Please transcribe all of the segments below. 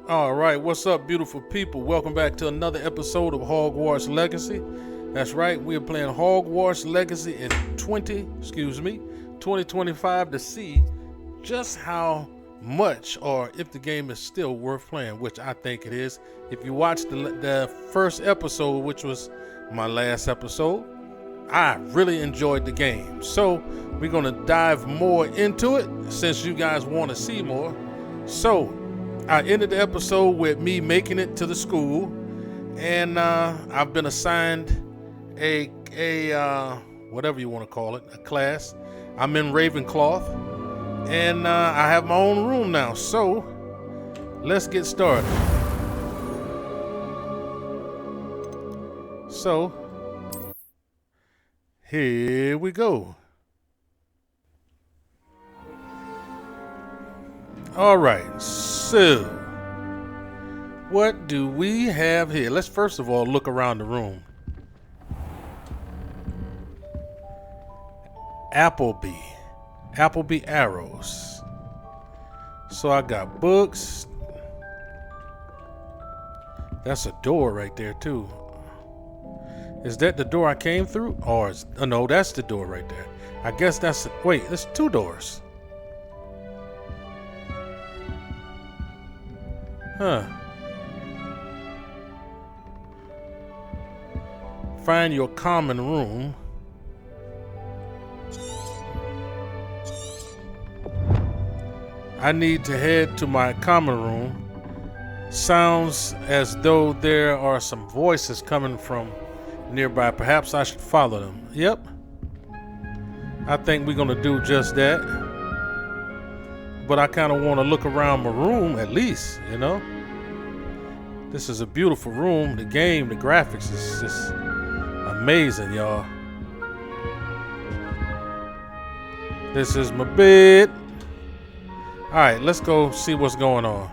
All right, what's up, beautiful people? Welcome back to another episode of Hogwarts Legacy. That's right, we are playing Hogwarts Legacy in 2025 to see just how much, or if the game is still worth playing, which I think it is. If you watched the first episode, which was my last episode, I really enjoyed the game. So we're going to dive more into it since you guys want to see more. So I ended the episode with me making it to the school, and I've been assigned a whatever you want to call it, a class. I'm in Ravenclaw, and I have my own room now. So let's get started. So here we go. All right, so what do we have here? Let's first of all look around the room. Appleby arrows. So I got books. That's a door right there too. Is that the door I came through? Or no, that's the door right there. I guess that's wait, there's two doors. Huh. Find your common room. I need to head to my common room. Sounds as though there are some voices coming from nearby. Perhaps I should follow them. Yep. I think we're gonna do just that. But I kind of want to look around my room at least, you know. This is a beautiful room. The game, the graphics is just amazing, y'all. This is my bed. All right, let's go see what's going on.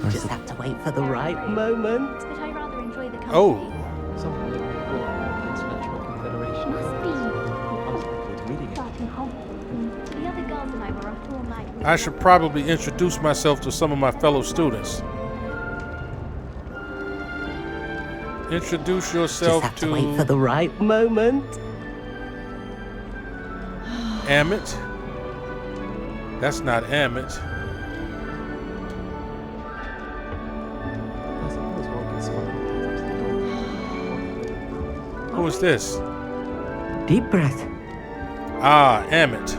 Just have to wait for the right moment. But I rather enjoy the company. Oh. Something that will the International Confederation. Must be. Reading it. Starting Hogwarts. The other girls and I were up all night. I should probably introduce myself to some of my fellow students. Introduce yourself Just have to to wait for the right moment. Amit. That's not Amit. I suppose one can smile at Who is this? Deep breath. Ah, Amit.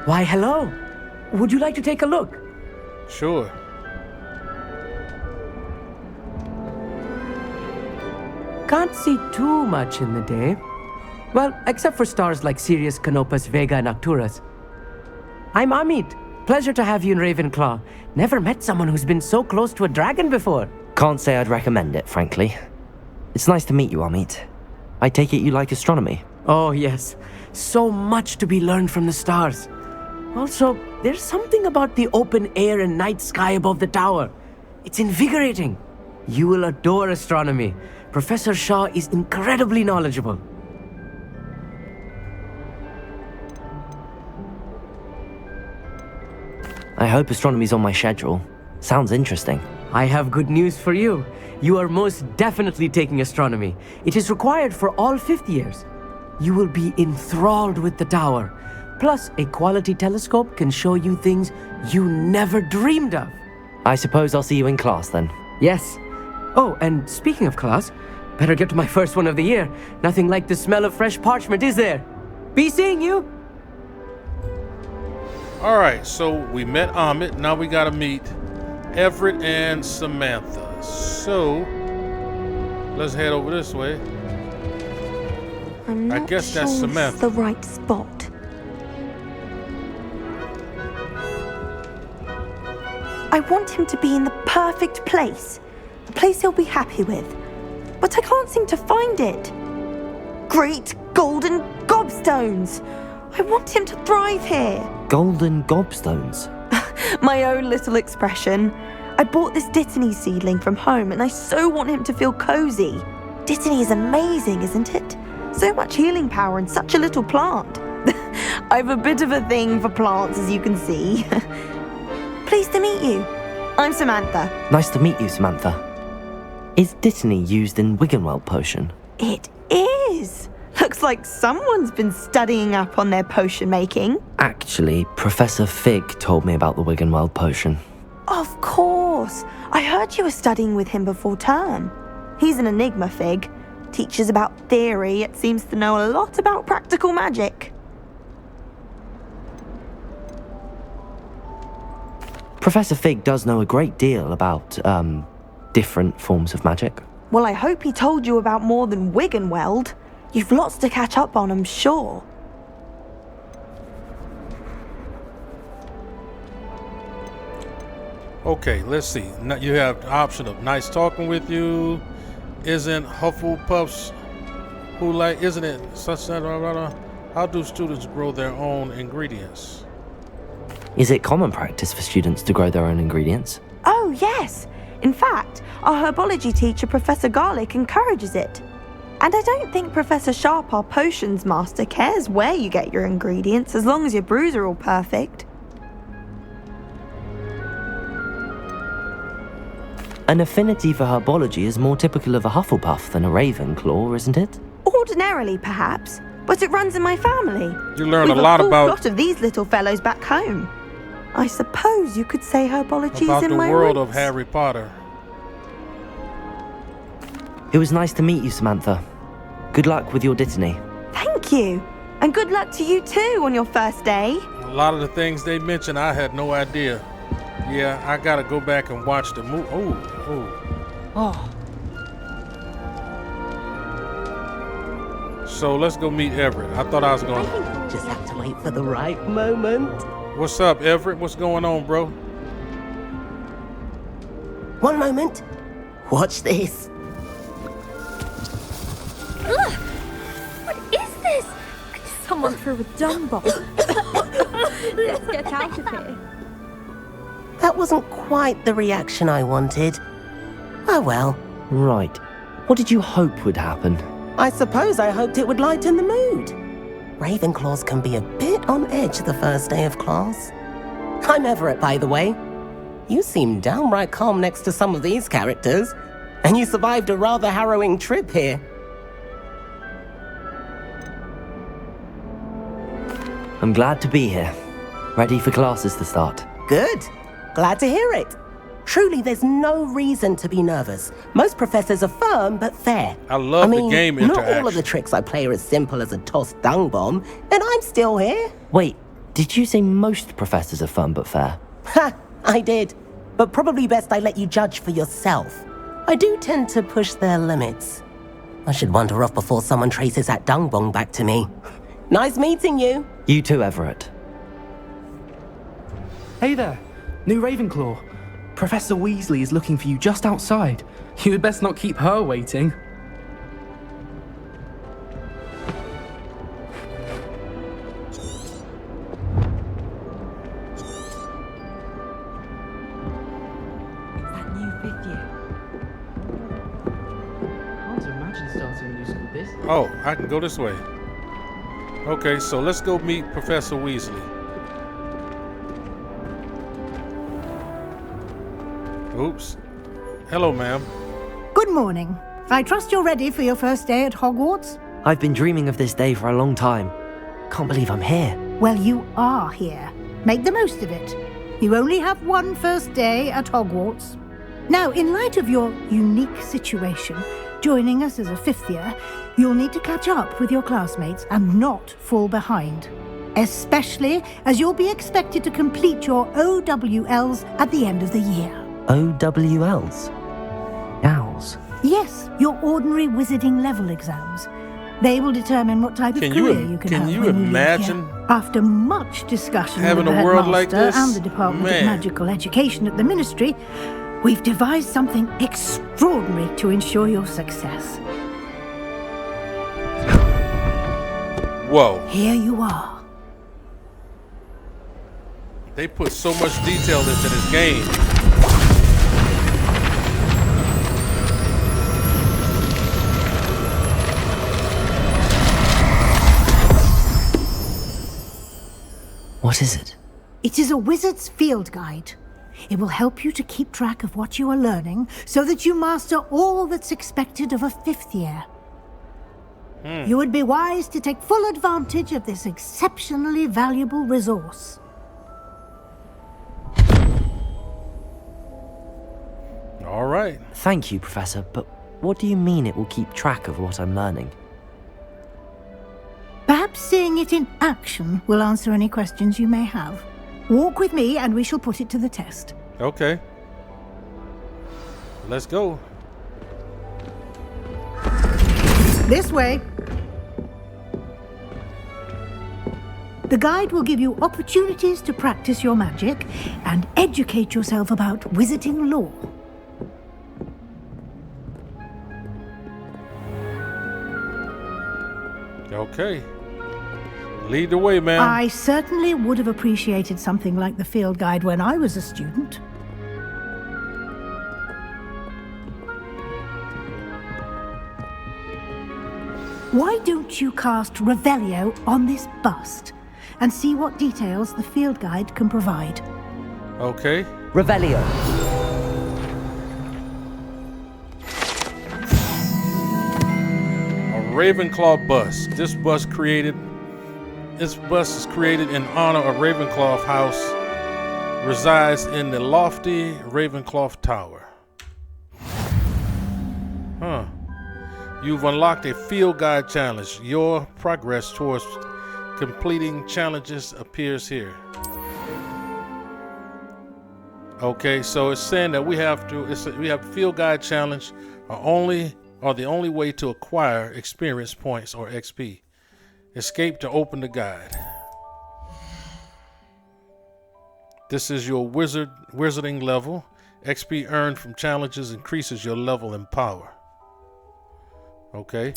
Why, hello. Would you like to take a look? Sure. Can't see too much in the day. Well, except for stars like Sirius, Canopus, Vega, and Arcturus. I'm Amit. Pleasure to have you in Ravenclaw. Never met someone who's been so close to a dragon before. Can't say I'd recommend it, frankly. It's nice to meet you, Amit. I take it you like astronomy. Oh, yes. So much to be learned from the stars. Also, there's something about the open air and night sky above the tower. It's invigorating. You will adore astronomy. Professor Shaw is incredibly knowledgeable. I hope astronomy's on my schedule. Sounds interesting. I have good news for you. You are most definitely taking astronomy. It is required for all fifth years. You will be enthralled with the tower. Plus, a quality telescope can show you things you never dreamed of. I suppose I'll see you in class then. Yes. Oh, and speaking of class, better get to my first one of the year. Nothing like the smell of fresh parchment, is there? Be seeing you. All right, so we met Amit. Now we gotta meet Everett and Samantha. So let's head over this way. I'm I not guess that's sure Samantha. it's the right spot. I want him to be in the perfect place. A place he'll be happy with. But I can't seem to find it. Great golden gobstones! I want him to thrive here. Golden gobstones. My own little expression. I bought this Dittany seedling from home and I so want him to feel cozy. Dittany is amazing, isn't it? So much healing power in such a little plant. I've a bit of a thing for plants, as you can see. Pleased to meet you. I'm Samantha. Nice to meet you, Samantha. Is Dittany used in Wiggenweld potion? It is. Looks like someone's been studying up on their potion making. Actually, Professor Fig told me about the Wiggenweld potion. Of course. I heard you were studying with him before term. He's an enigma, Fig. Teaches about theory, yet seems to know a lot about practical magic. Professor Fig does know a great deal about, different forms of magic. Well, I hope he told you about more than Wiggenweld. You've lots to catch up on, I'm sure. Okay, let's see. Now you have the option of nice talking with you. Isn't Hufflepuffs who like, isn't it such that, how do students grow their own ingredients? Is it common practice for students to grow their own ingredients? Oh, yes. In fact, our herbology teacher, Professor Garlick, encourages it. And I don't think Professor Sharp, our potions master, cares where you get your ingredients, as long as your brews are all perfect. An affinity for herbology is more typical of a Hufflepuff than a Ravenclaw, isn't it? Ordinarily, perhaps, but it runs in my family. You learn We've a lot full about plot of these little fellows back home. I suppose you could say herbology's about in the my world roots. of Harry Potter. It was nice to meet you, Samantha. Good luck with your Dittany. Thank you. And good luck to you too on your first day. A lot of the things they mentioned, I had no idea. Yeah, I gotta go back and watch the movie. Oh, So let's go meet Everett. I thought I was I going. think we'll just have to wait for the right moment. What's up, Everett? What's going on, bro? One moment. Watch this. What is this? Someone threw a dung bomb. Let's get out of here. That wasn't quite the reaction I wanted. Oh well. Right. What did you hope would happen? I suppose I hoped it would lighten the mood. Ravenclaws can be a bit on edge the first day of class. I'm Everett, by the way. You seem downright calm next to some of these characters, and you survived a rather harrowing trip here. I'm glad to be here. Ready for classes to start. Good. Glad to hear it. Truly, there's no reason to be nervous. Most professors are firm but fair. I love the game not all interaction. of the tricks I play are as simple as a tossed dung bomb, and I'm still here. Wait, did you say most professors are fun but fair? Ha! I did. But probably best I let you judge for yourself. I do tend to push their limits. I should wander off before someone traces that dung bomb back to me. Nice meeting you. You too, Everett. Hey there, new Ravenclaw. Professor Weasley is looking for you just outside. You had best not keep her waiting. That new fifth year. Can't imagine starting a new school this. Oh, I can go this way. Okay, so let's go meet Professor Weasley. Oops. Hello, ma'am. Good morning. I trust you're ready for your first day at Hogwarts? I've been dreaming of this day for a long time. Can't believe I'm here. Well, you are here. Make the most of it. You only have one first day at Hogwarts. Now, in light of your unique situation, joining us as a fifth year, you'll need to catch up with your classmates and not fall behind. Especially as you'll be expected to complete your OWLs at the end of the year. OWLs? Owls? Yes, your ordinary wizarding level exams. They will determine what type Can of you- career you can can have you when you leave imagine here. After much discussion having with the a world like headmaster this? and the Department Man. of Magical Education at the Ministry, we've devised something extraordinary to ensure your success. Whoa. Here you are. They put so much detail into this game. What is it? It is a wizard's field guide. It will help you to keep track of what you are learning so that you master all that's expected of a 5th year. You would be wise to take full advantage of this exceptionally valuable resource. All right. Thank you, Professor, but what do you mean it will keep track of what I'm learning? Perhaps seeing it in action will answer any questions you may have. Walk with me and we shall put it to the test. Okay. Let's go. This way. The guide will give you opportunities to practice your magic and educate yourself about wizarding lore. Okay. Lead the way, ma'am. I certainly would have appreciated something like the field guide when I was a student. Why don't you cast Revelio on this bust and see what details the field guide can provide? Okay. Revelio. A Ravenclaw bust. This bust is created in honor of Ravenclaw House. Resides in the lofty Ravenclaw Tower. Huh. You've unlocked a field guide challenge. Your progress towards completing challenges appears here. Okay, so it's saying that we have field guide challenge are the only way to acquire experience points or XP. Escape to open the guide. This is your wizarding level. XP earned from challenges increases your level and power. Okay.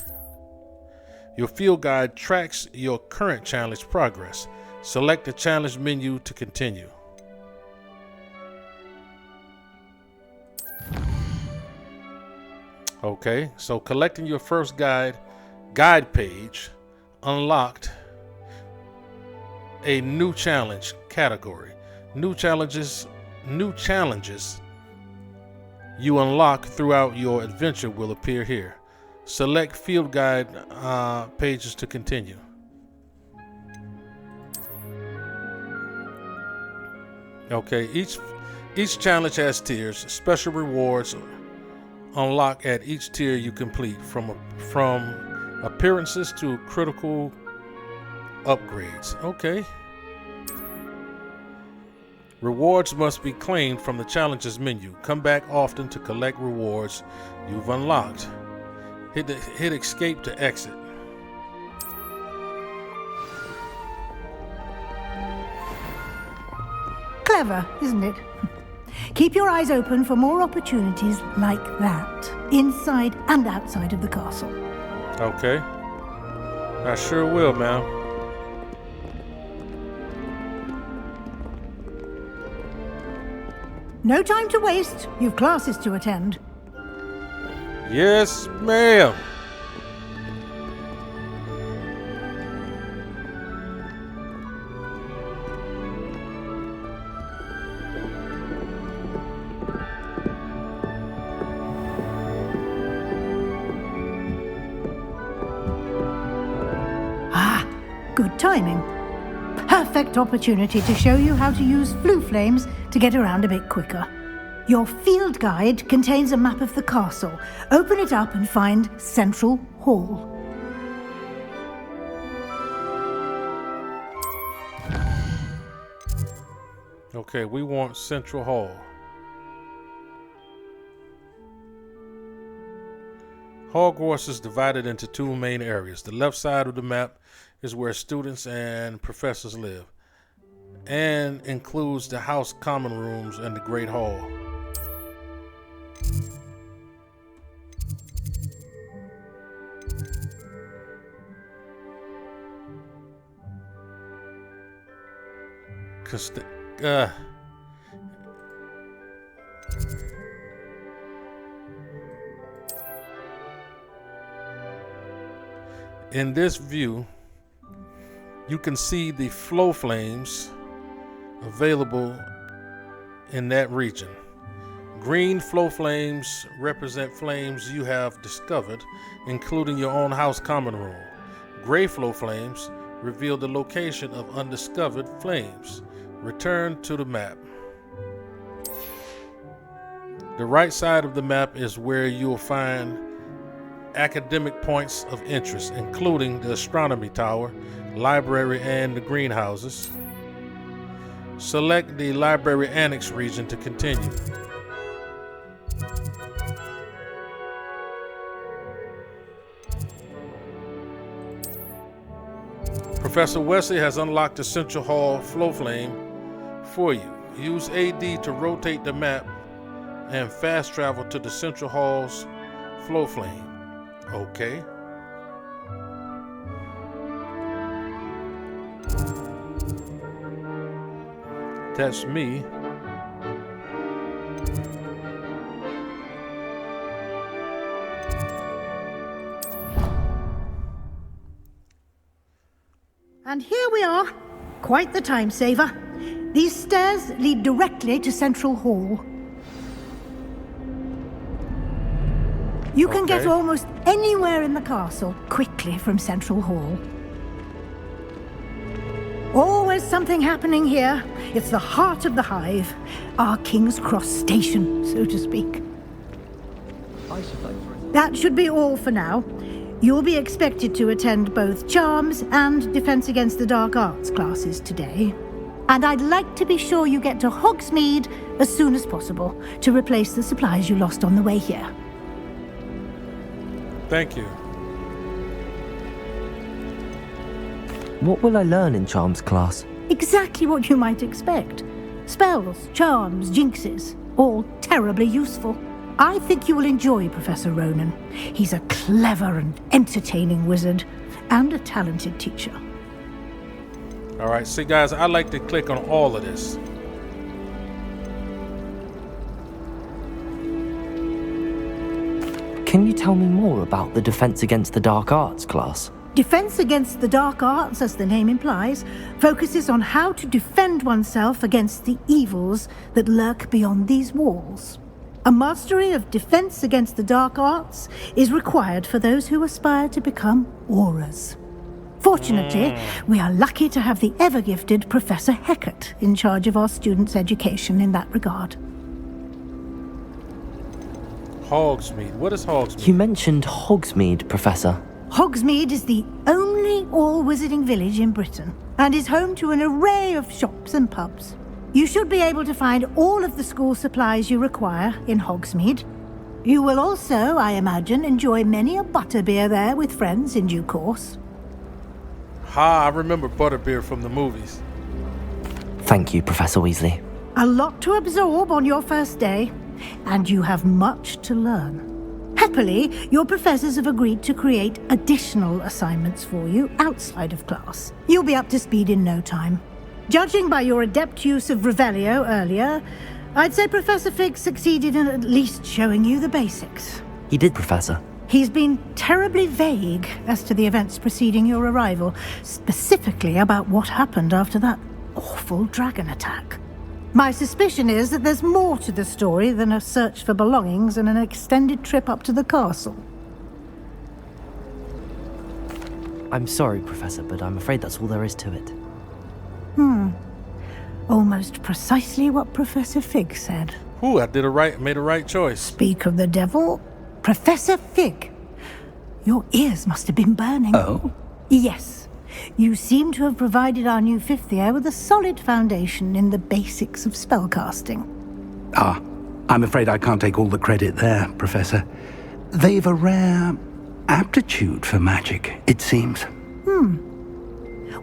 Your field guide tracks your current challenge progress. Select the challenge menu to continue. Okay, so collecting your first guide page unlocked a new challenge category. New challenges you unlock throughout your adventure will appear here. Select field guide pages to continue. Okay, each challenge has tiers. Special rewards unlock at each tier you complete, from appearances to critical upgrades. Okay. Rewards must be claimed from the challenges menu. Come back often to collect rewards you've unlocked. Hit escape to exit. Clever, isn't it? Keep your eyes open for more opportunities like that, inside and outside of the castle. Okay. I sure will, ma'am. No time to waste. You've classes to attend. Yes, ma'am. Good timing. Perfect opportunity to show you how to use flue flames to get around a bit quicker. Your field guide contains a map of the castle. Open it up and find Central Hall. Okay, we want Central Hall. Hogwarts is divided into two main areas. The left side of the map is where students and professors live, and includes the house common rooms and the Great Hall. in this view, you can see the flow flames available in that region. Green flow flames represent flames you have discovered, including your own house common room. Gray flow flames reveal the location of undiscovered flames. Return to the map. The right side of the map is where you'll find academic points of interest, including the astronomy tower, library, and the greenhouses. Select the library annex region to continue. Professor Wesley has unlocked the Central Hall flow flame for you. Use AD to rotate the map and fast travel to the Central Hall's flow flame. Okay. That's me. And here we are. Quite the time saver. These stairs lead directly to Central Hall. You can get almost anywhere in the castle quickly from Central Hall. Always something happening here. It's the heart of the hive, our King's Cross station, so to speak. That should be all for now. You'll be expected to attend both Charms and Defense Against the Dark Arts classes today. And I'd like to be sure you get to Hogsmeade as soon as possible to replace the supplies you lost on the way here. Thank you. What will I learn in Charms class? Exactly what you might expect. Spells, charms, jinxes, all terribly useful. I think you will enjoy Professor Ronan. He's a clever and entertaining wizard, and a talented teacher. All right, see guys, I like to click on all of this. Can you tell me more about the Defense Against the Dark Arts class? Defense Against the Dark Arts, as the name implies, focuses on how to defend oneself against the evils that lurk beyond these walls. A mastery of Defense Against the Dark Arts is required for those who aspire to become auras. Fortunately, we are lucky to have the ever-gifted Professor Heckert in charge of our students' education in that regard. Hogsmeade. What is Hogsmeade? You mentioned Hogsmeade, Professor. Hogsmeade is the only all-wizarding village in Britain and is home to an array of shops and pubs. You should be able to find all of the school supplies you require in Hogsmeade. You will also, I imagine, enjoy many a butterbeer there with friends in due course. Ha, I remember butterbeer from the movies. Thank you, Professor Weasley. A lot to absorb on your first day, and you have much to learn. Happily, your professors have agreed to create additional assignments for you outside of class. You'll be up to speed in no time. Judging by your adept use of Revelio earlier, I'd say Professor Fig succeeded in at least showing you the basics. He did, Professor. He's been terribly vague as to the events preceding your arrival, specifically about what happened after that awful dragon attack. My suspicion is that there's more to the story than a search for belongings and an extended trip up to the castle. I'm sorry, Professor, but I'm afraid that's all there is to it. Almost precisely what Professor Fig said. Ooh, I made a right choice. Speak of the devil, Professor Fig. Your ears must have been burning. Oh? Yes. You seem to have provided our new fifth year with a solid foundation in the basics of spellcasting. Ah, I'm afraid I can't take all the credit there, Professor. They've a rare aptitude for magic, it seems.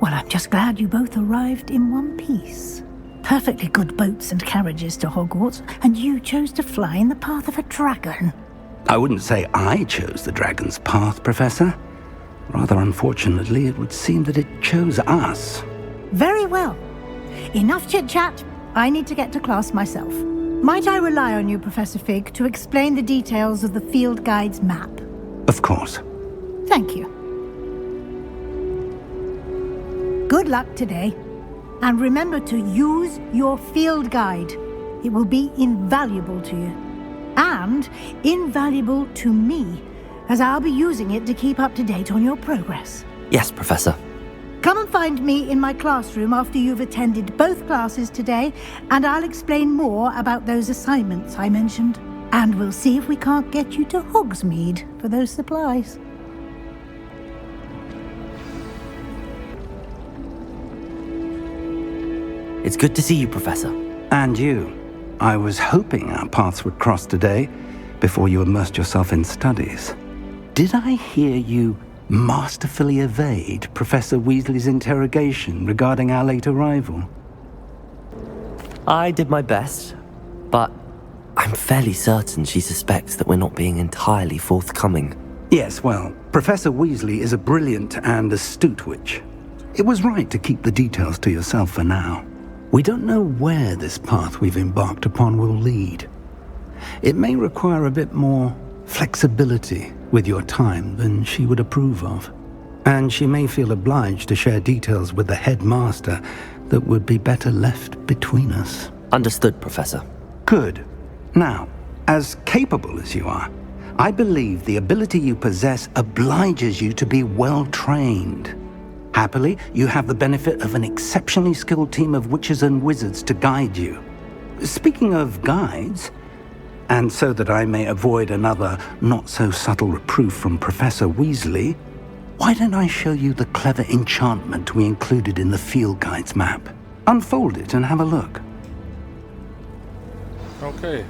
Well, I'm just glad you both arrived in one piece. Perfectly good boats and carriages to Hogwarts, and you chose to fly in the path of a dragon. I wouldn't say I chose the dragon's path, Professor. Rather unfortunately, it would seem that it chose us. Very well. Enough chit-chat. I need to get to class myself. Might I rely on you, Professor Fig, to explain the details of the field guide's map? Of course. Thank you. Good luck today. And remember to use your field guide. It will be invaluable to you. And invaluable to me, as I'll be using it to keep up to date on your progress. Yes, Professor. Come and find me in my classroom after you've attended both classes today, and I'll explain more about those assignments I mentioned. And we'll see if we can't get you to Hogsmeade for those supplies. It's good to see you, Professor. And you. I was hoping our paths would cross today, before you immersed yourself in studies. Did I hear you masterfully evade Professor Weasley's interrogation regarding our late arrival? I did my best, but I'm fairly certain she suspects that we're not being entirely forthcoming. Yes, well, Professor Weasley is a brilliant and astute witch. It was right to keep the details to yourself for now. We don't know where this path we've embarked upon will lead. It may require a bit more flexibility with your time than she would approve of. And she may feel obliged to share details with the headmaster that would be better left between us. Understood, Professor. Good. Now, as capable as you are, I believe the ability you possess obliges you to be well trained. Happily, you have the benefit of an exceptionally skilled team of witches and wizards to guide you. Speaking of guides, and so that I may avoid another not-so-subtle reproof from Professor Weasley, why don't I show you the clever enchantment we included in the field guide's map? Unfold it and have a look. Okay.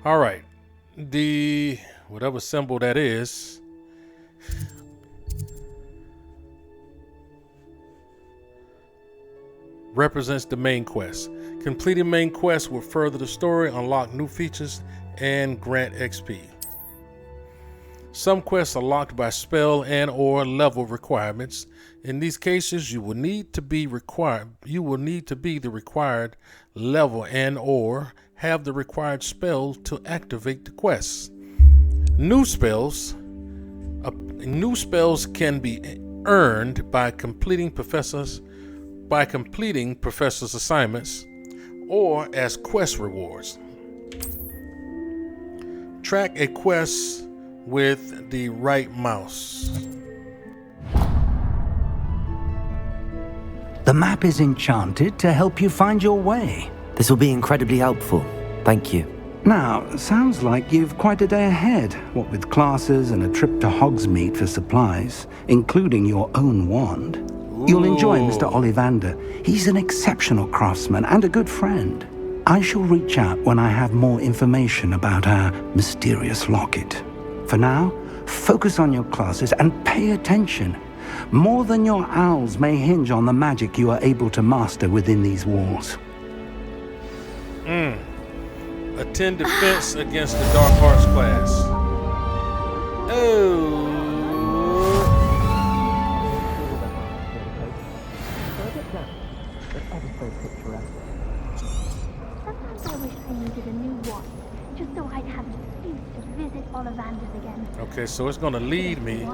All right. The whatever symbol that is represents the main quest. Completing main quest will further the story, unlock new features, and grant XP. Some quests are locked by spell and or level requirements. In these cases, you will need to be the required level and or have the required spell to activate the quests. New spells can be earned by completing professors' assignments or as quest rewards. Track a quest with the right mouse. The map is enchanted to help you find your way. This will be incredibly helpful. Thank you. Now, sounds like you've quite a day ahead, what with classes and a trip to Hogsmeade for supplies, including your own wand. You'll enjoy Mr. Ollivander. He's an exceptional craftsman and a good friend. I shall reach out when I have more information about our mysterious locket. For now, focus on your classes and pay attention. More than your owls may hinge on the magic you are able to master within these walls. Attend defense against the Dark Arts class. Oh. Sometimes I wish I needed a new wand, just so I'd have an excuse to visit Ollivander's again. Okay, so it's going to lead me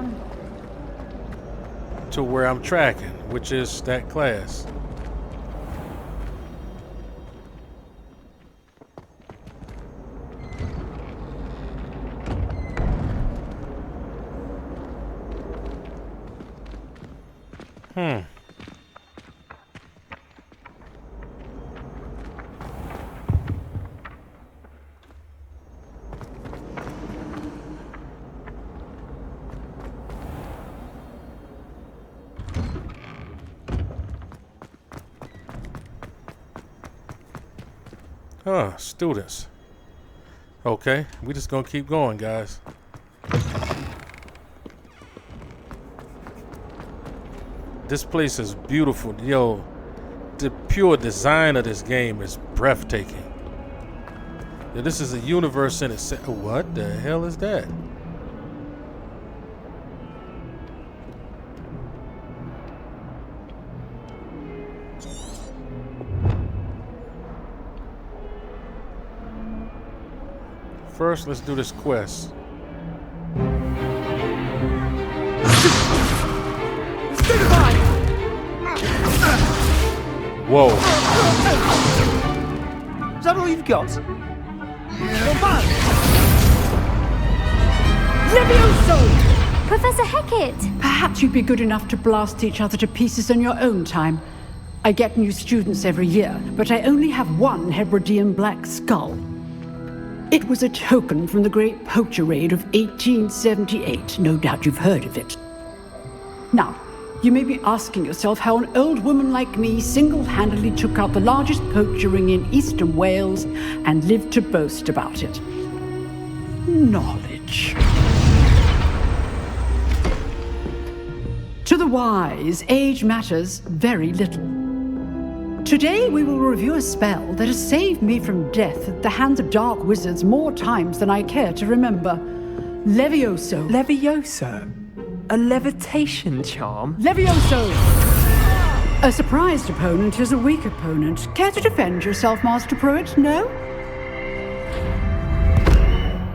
to where I'm tracking, which is that class. Students. Okay, we just gonna keep going, guys. This place is beautiful. Yo, the pure design of this game is breathtaking. Yeah, this is a universe in itself. What the hell is that? First, let's do this quest. Whoa. Is that all you've got? Levioso! Professor Hecat! Perhaps you'd be good enough to blast each other to pieces in your own time. I get new students every year, but I only have one Hebridean black skull. It was a token from the Great Poacher Raid of 1878. No doubt you've heard of it. Now, you may be asking yourself how an old woman like me single-handedly took out the largest poacher ring in eastern Wales and lived to boast about it. Knowledge. To the wise, age matters very little. Today we will review a spell that has saved me from death at the hands of dark wizards more times than I care to remember. Levioso. Levioso? A levitation charm? Levioso! A surprised opponent is a weak opponent. Care to defend yourself, Master Pruitt? No?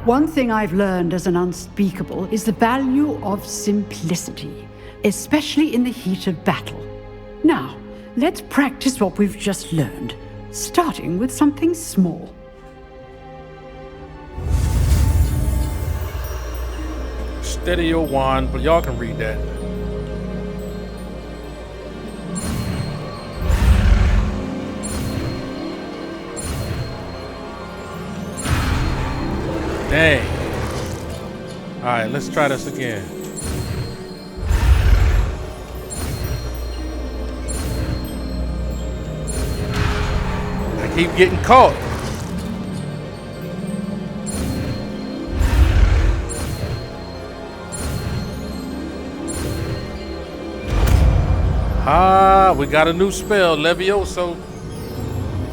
One thing I've learned as an unspeakable is the value of simplicity, especially in the heat of battle. Now, let's practice what we've just learned, starting with something small. Steady your wand, but y'all can read that. Dang. All right, let's try this again. I keep getting caught. Ah, we got a new spell, Levioso.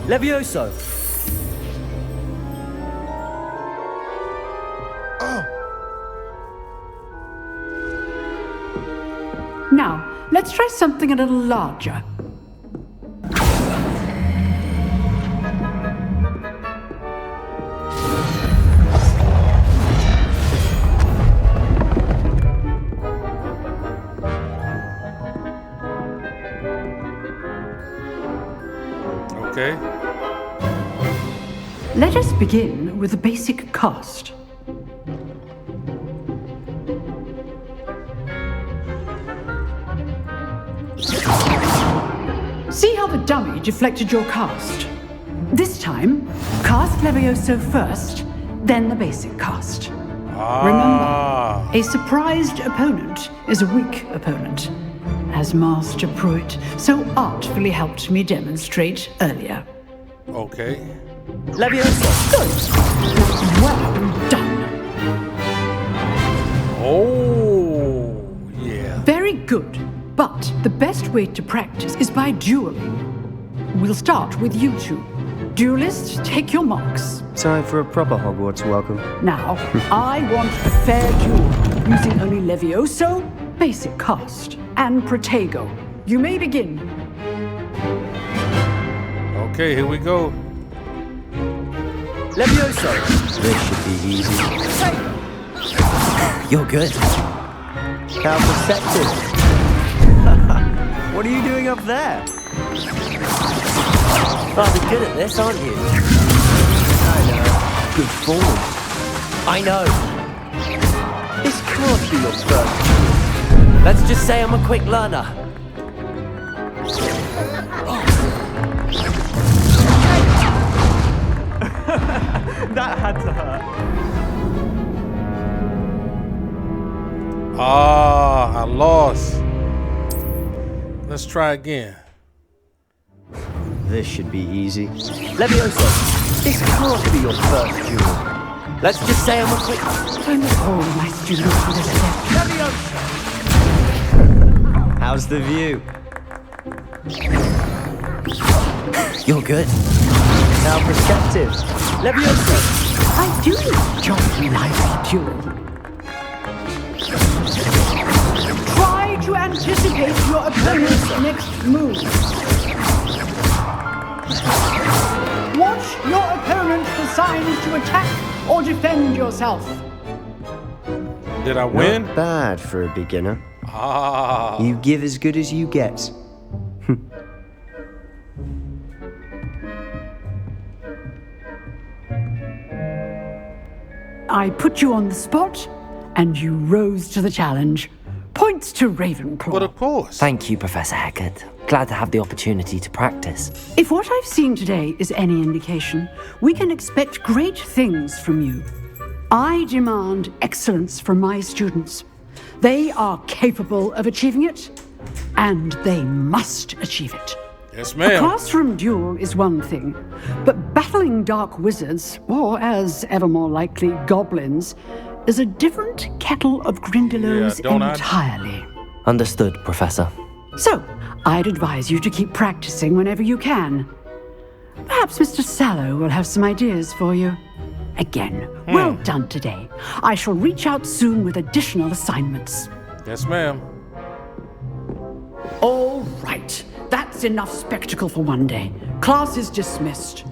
Levioso! Now, let's try something a little larger. Okay. Let us begin with the basic cast. See how the dummy deflected your cast? This time, cast Levioso first, then the basic cast. Remember, a surprised opponent is a weak opponent, as Master Pruitt so artfully helped me demonstrate earlier. Okay. Levioso! Good. Well done. Oh, yeah. Very good. But the best way to practice is by dueling. We'll start with you two. Duelists, take your marks. Time for a proper Hogwarts welcome. Now, I want a fair duel, using only Levioso, basic cast, and Protego. You may begin. Okay, here we go. Levioso! This should be easy. You're good. How perceptive. What are you doing up there? Rather good at this, aren't you? I know. Good form. I know. This can't be your first. Let's just say I'm a quick learner. That had to hurt. Ah, I lost. Let's try again. This should be easy. Levioso, this can't be your first duel. Let's just say I'm a quick... I'm all my students for this step. Levioso! How's the view? You're good. How perceptive. Levioso! I do enjoy lively duel. Try to anticipate your opponent's next move. Watch your opponent for signs to attack or defend yourself. Did I win? Not bad for a beginner. Ah. You give as good as you get. I put you on the spot, and you rose to the challenge. Points to Ravenclaw. But of course. Thank you, Professor Haggard. Glad to have the opportunity to practice. If what I've seen today is any indication, we can expect great things from you. I demand excellence from my students. They are capable of achieving it, and they must achieve it. Yes, A ma'am. classroom duel is one thing, but battling dark wizards, or as ever more likely, goblins, is a different kettle of grindylows don't I? entirely. Understood, Professor. So, I'd advise you to keep practicing whenever you can. Perhaps Mr. Sallow will have some ideas for you. Again, well done today. I shall reach out soon with additional assignments. Yes, ma'am. All right. That's enough spectacle for one day. Class is dismissed.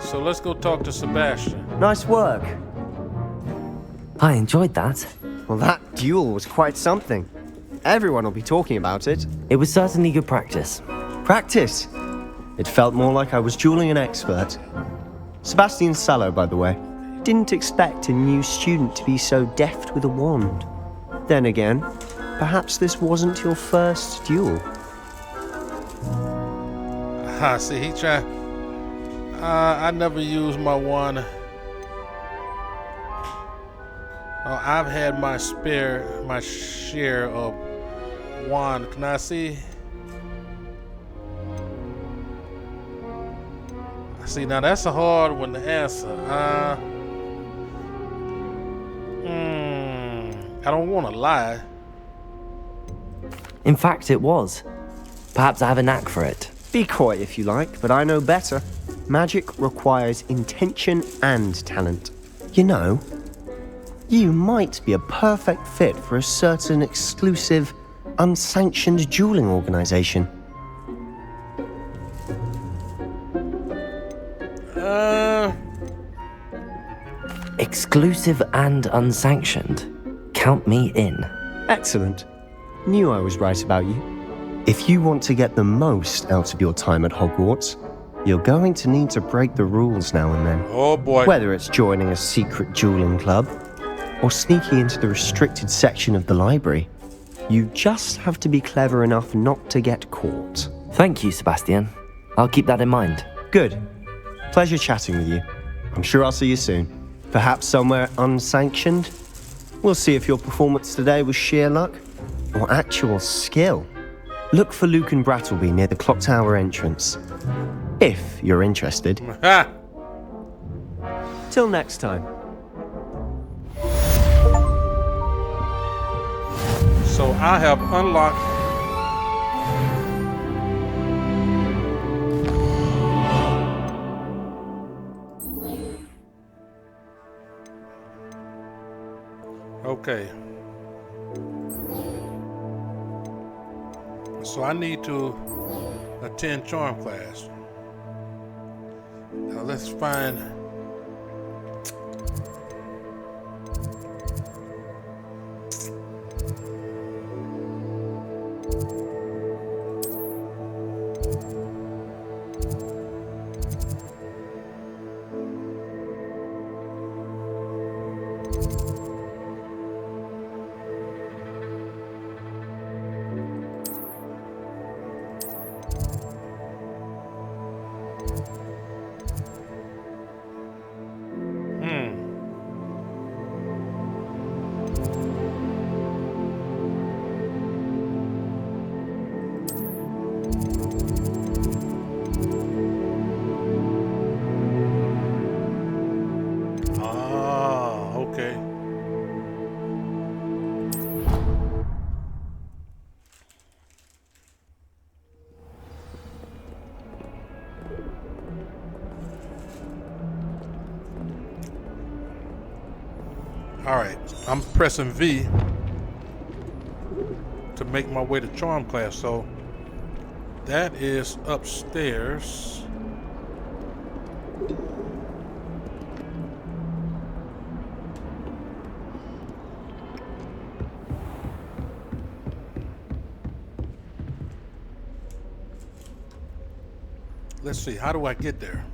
So let's go talk to Sebastian. Nice work. I enjoyed that. Well, that duel was quite something. Everyone will be talking about it. It was certainly good practice. Practice? It felt more like I was dueling an expert. Sebastian Sallow, by the way. Didn't expect a new student to be so deft with a wand. Then again, perhaps this wasn't your first duel. See, he tried. I never used my wand. Oh, I've had my share of wand. Can I see? See, now that's a hard one to answer. I don't want to lie. In fact, it was. Perhaps I have a knack for it. Be coy if you like, but I know better. Magic requires intention and talent. You know, you might be a perfect fit for a certain exclusive, unsanctioned dueling organization. Exclusive and unsanctioned. Count me in. Excellent. Knew I was right about you. If you want to get the most out of your time at Hogwarts, you're going to need to break the rules now and then. Oh boy. Whether it's joining a secret dueling club or sneaking into the restricted section of the library, you just have to be clever enough not to get caught. Thank you, Sebastian. I'll keep that in mind. Good. Pleasure chatting with you. I'm sure I'll see you soon. Perhaps somewhere unsanctioned? We'll see if your performance today was sheer luck or actual skill. Look for Luke and Brattleby near the clock tower entrance. If you're interested. Till next time. So I have unlocked. Okay. So I need to attend charm class. Now let's find. Okay. All right, I'm pressing V to make my way to charm class. So that is upstairs. let's see. How do I get there?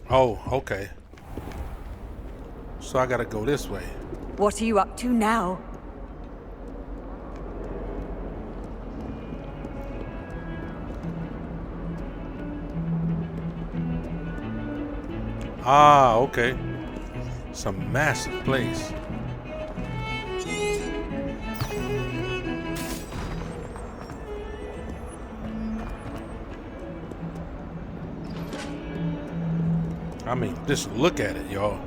Oh, okay. So I gotta go this way. What are you up to now? Ah, okay. It's a massive place. I mean, just look at it, y'all.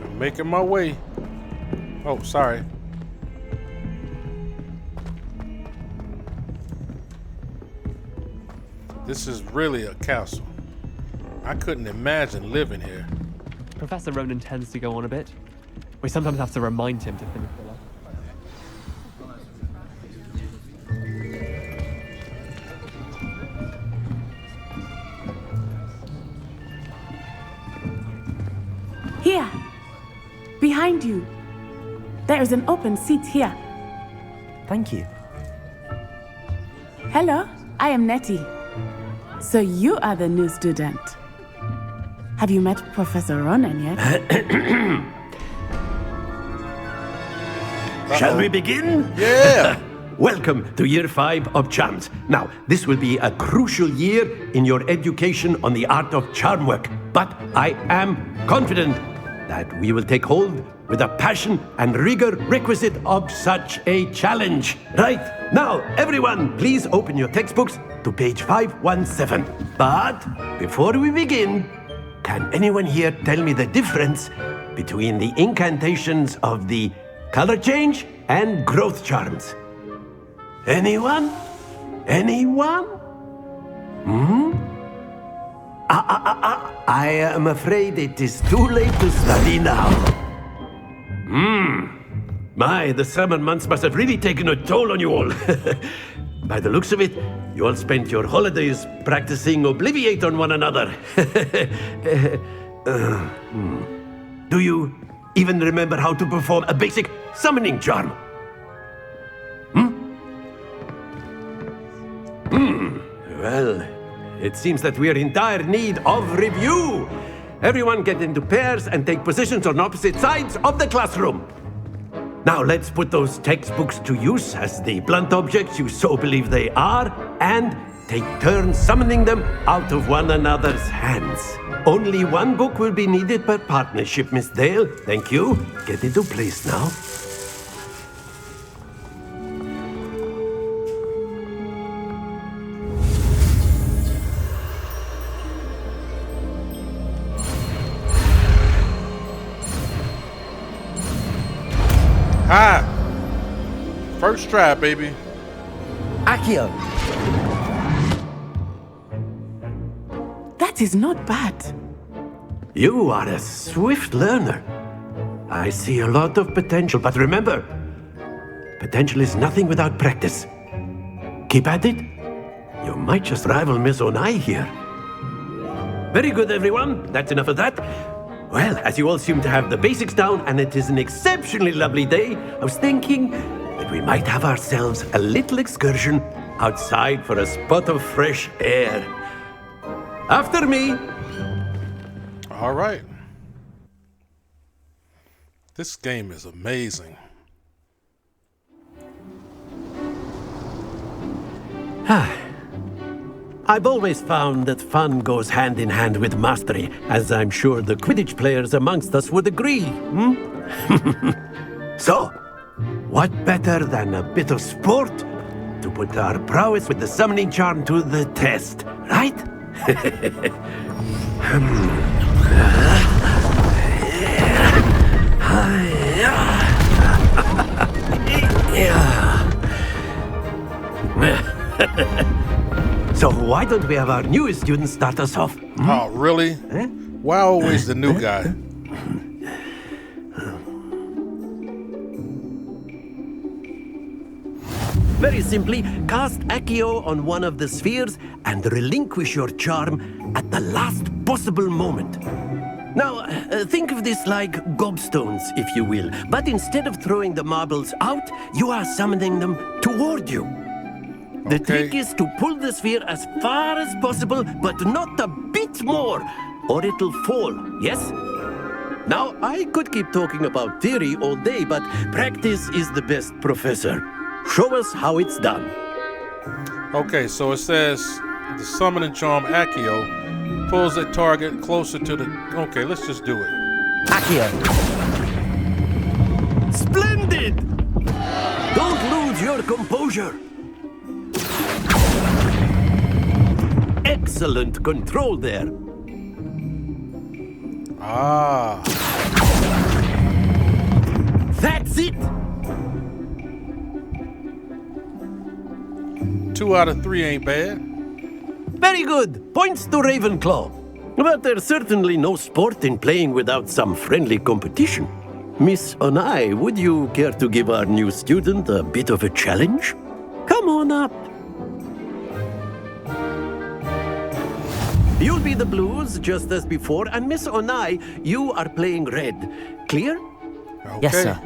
I'm making my way. Oh, sorry. This is really a castle. I couldn't imagine living here. Professor Ronan tends to go on a bit. We sometimes have to remind him to finish the lesson. Here, behind you. There is an open seat here. Thank you. Hello, I am Nettie. So you are the new student. Have you met Professor Ronan yet? Shall we begin? Yeah! Welcome to Year 5 of Charms. Now, this will be a crucial year in your education on the art of charm work. But I am confident that we will take hold with the passion and rigor requisite of such a challenge. Right, now, everyone, please open your textbooks to page 517. But before we begin, can anyone here tell me the difference between the incantations of the color change and growth charms? Anyone? Anyone? I am afraid it is too late to study now. My, the summer months must have really taken a toll on you all. By the looks of it, you all spent your holidays practicing Obliviate on one another. Do you even remember how to perform a basic summoning charm? Well, it seems that we are in dire need of review. Everyone get into pairs and take positions on opposite sides of the classroom. Now let's put those textbooks to use as the blunt objects you so believe they are, and take turns summoning them out of one another's hands. Only one book will be needed per partnership, Miss Dale. Thank you. Get into place now. Hi. First try, baby. Accio. That is not bad. You are a swift learner. I see a lot of potential, but remember, potential is nothing without practice. Keep at it. You might just rival Miss Onai here. Very good, everyone. That's enough of that. Well, as you all seem to have the basics down, and it is an exceptionally lovely day, I was thinking that we might have ourselves a little excursion outside for a spot of fresh air. After me. All right. This game is amazing. I've always found that fun goes hand in hand with mastery, as I'm sure the Quidditch players amongst us would agree. So, what better than a bit of sport to put our prowess with the summoning charm to the test, right? So why don't we have our newest student start us off? Oh, really? Why always the new guy? Very simply, cast Accio on one of the spheres and relinquish your charm at the last possible moment. Now, think of this like gobstones, if you will. But instead of throwing the marbles out, you are summoning them toward you. The trick is to pull the sphere as far as possible, but not a bit more, or it'll fall, yes? Now, I could keep talking about theory all day, but practice is the best professor. Show us how it's done. Okay, so it says the summoning charm Accio pulls a target closer to the... Okay, let's just do it. Accio. Splendid! Don't lose your composure. Excellent control there. Ah. That's it! 2 out of 3 ain't bad. Very good. Points to Ravenclaw. But there's certainly no sport in playing without some friendly competition. Miss Onai, would you care to give our new student a bit of a challenge? Come on up. You'll be the blues, just as before, and Miss Onai, you are playing red. Clear? Okay. Yes, sir.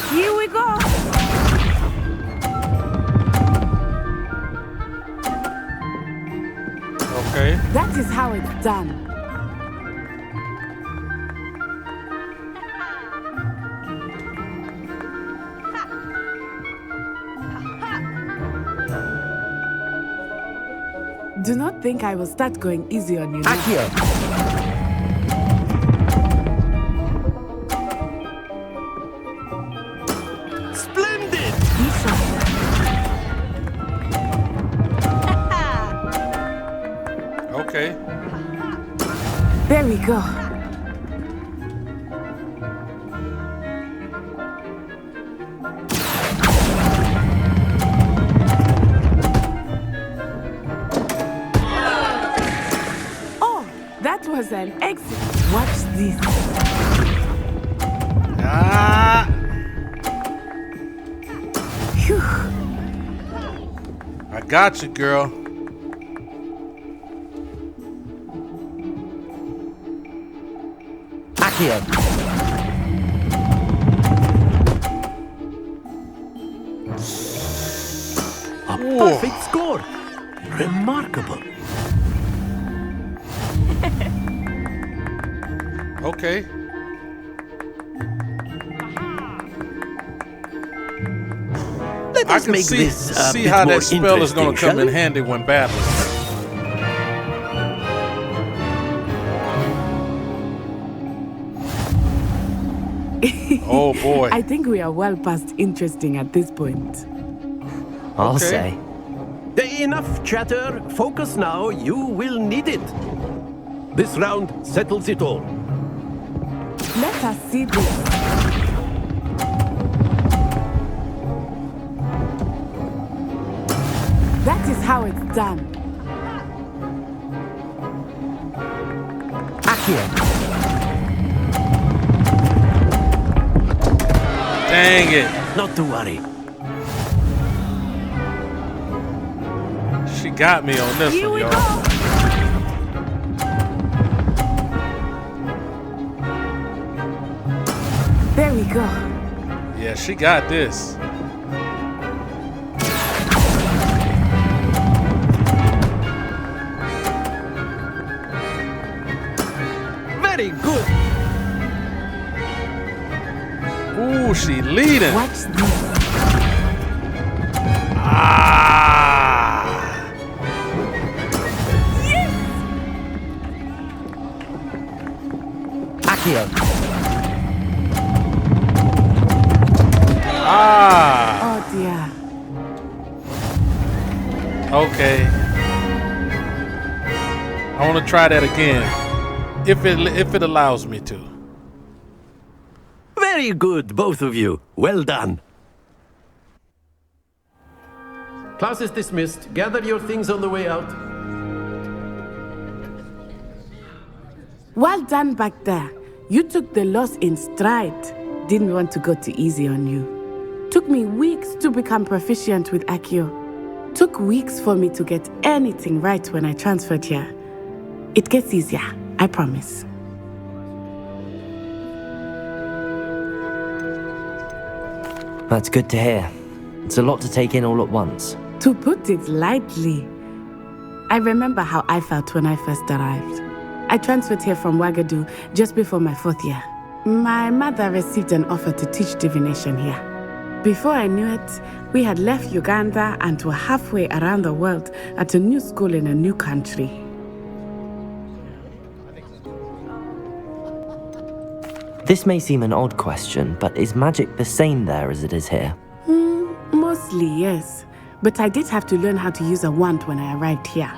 Here we go! Okay. That is how it's done. Do not think I will start going easy on you now. Accio. Splendid! Okay. There we go. That was an exit. Watch this. Ah! Phew. I got you, girl. Accio. A perfect score. Remarkable. Okay. Let us make see, this a see bit how more that spell is going to interesting, come in shall we? handy when battling. Oh boy. I think we are well past interesting at this point. I'll say. Enough chatter. Focus now. You will need it. This round settles it all. Let us see this. That is how it's done. Accio. Dang it. Not to worry. She got me on this Here one, we y'all. go. There we go. Yeah, she got this. Very good. Ooh, she leading. Watch this. Ah. Accio. Ah. Oh dear. Okay. I want to try that again, if it allows me to. Very good, both of you. Well done. Class is dismissed. Gather your things on the way out. Well done back there. You took the loss in stride. Didn't want to go too easy on you. Took me weeks to become proficient with Accio. took weeks for me to get anything right when I transferred here. It gets easier, I promise. That's good to hear. It's a lot to take in all at once. To put it lightly, I remember how I felt when I first arrived. I transferred here from Ouagadougou just before my 4th year. My mother received an offer to teach divination here. Before I knew it, we had left Uganda and were halfway around the world at a new school in a new country. This may seem an odd question, but is magic the same there as it is here? Mostly, yes. But I did have to learn how to use a wand when I arrived here.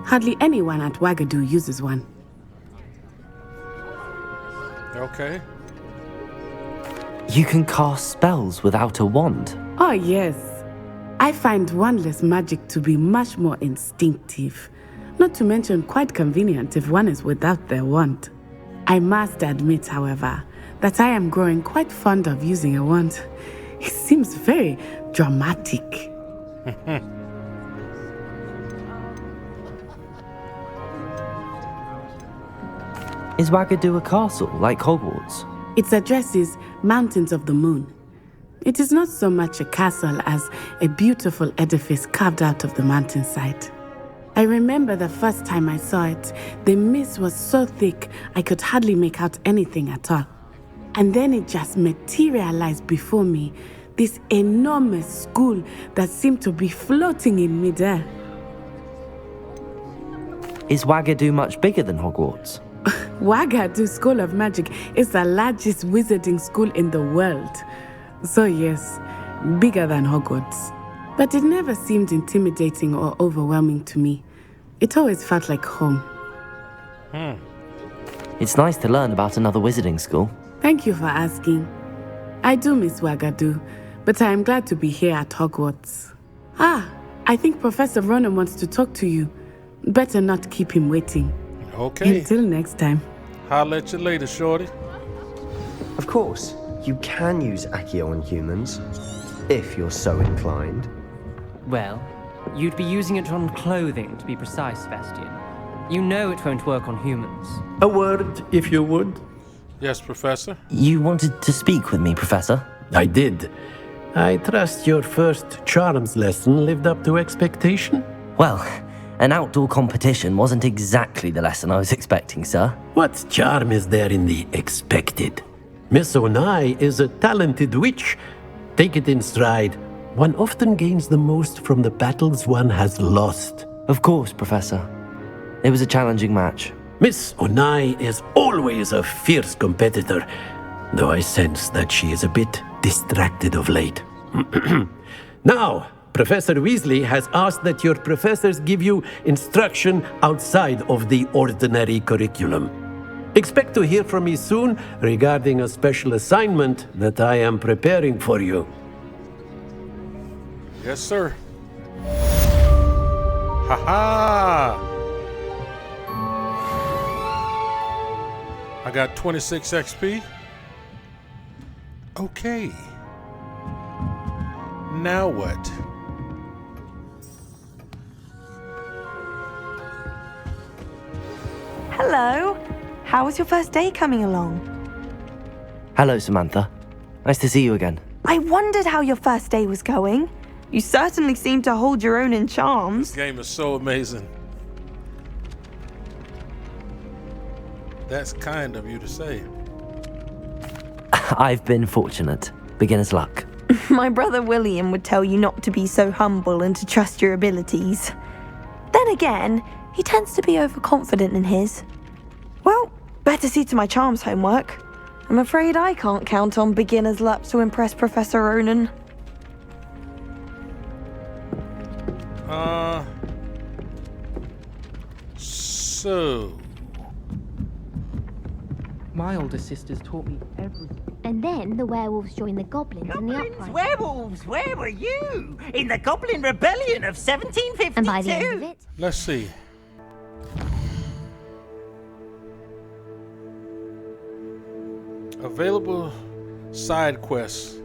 Hardly anyone at Ouagadougou uses one. Okay. You can cast spells without a wand? Oh, yes. I find wandless magic to be much more instinctive. Not to mention quite convenient if one is without their wand. I must admit, however, that I am growing quite fond of using a wand. It seems very dramatic. Is Ouagadougou a castle, like Hogwarts? Its address is Mountains of the Moon. It is not so much a castle as a beautiful edifice carved out of the mountainside. I remember the first time I saw it, the mist was so thick I could hardly make out anything at all. And then it just materialized before me, this enormous school that seemed to be floating in midair. Is Ouagadougou much bigger than Hogwarts? Ouagadougou School of Magic is the largest wizarding school in the world. So yes, bigger than Hogwarts. But it never seemed intimidating or overwhelming to me. It always felt like home. It's nice to learn about another wizarding school. Thank you for asking. I do miss Ouagadougou, but I am glad to be here at Hogwarts. I think Professor Ronan wants to talk to you. Better not keep him waiting. Okay. Until next time. I'll let you later, shorty. Of course, you can use Accio on humans, if you're so inclined. Well, you'd be using it on clothing, to be precise, Sebastian. You know it won't work on humans. A word, if you would. Yes, Professor. You wanted to speak with me, Professor? I did. I trust your first charms lesson lived up to expectation? Well, an outdoor competition wasn't exactly the lesson I was expecting, sir. What charm is there in the expected? Miss Onai is a talented witch. Take it in stride. One often gains the most from the battles one has lost. Of course, Professor. It was a challenging match. Miss Onai is always a fierce competitor, though I sense that she is a bit distracted of late. Now, Professor Weasley has asked that your professors give you instruction outside of the ordinary curriculum. Expect to hear from me soon regarding a special assignment that I am preparing for you. Yes, sir. Ha-ha! I got 26 XP. Okay. Now what? Hello. How was your first day coming along? Hello, Samantha. Nice to see you again. I wondered how your first day was going. You certainly seem to hold your own in charms. This game is so amazing. That's kind of you to say. I've been fortunate. Beginner's luck. My brother William would tell you not to be so humble and to trust your abilities. Then again, he tends to be overconfident in his. Well, better see to my charms homework. I'm afraid I can't count on beginner's luck to impress Professor Ronan. So... My older sisters taught me everything. And then the werewolves joined the goblins in the uprising. Werewolves, where were you? In the Goblin Rebellion of 1752. And by the end of it... Let's see. Available side quests.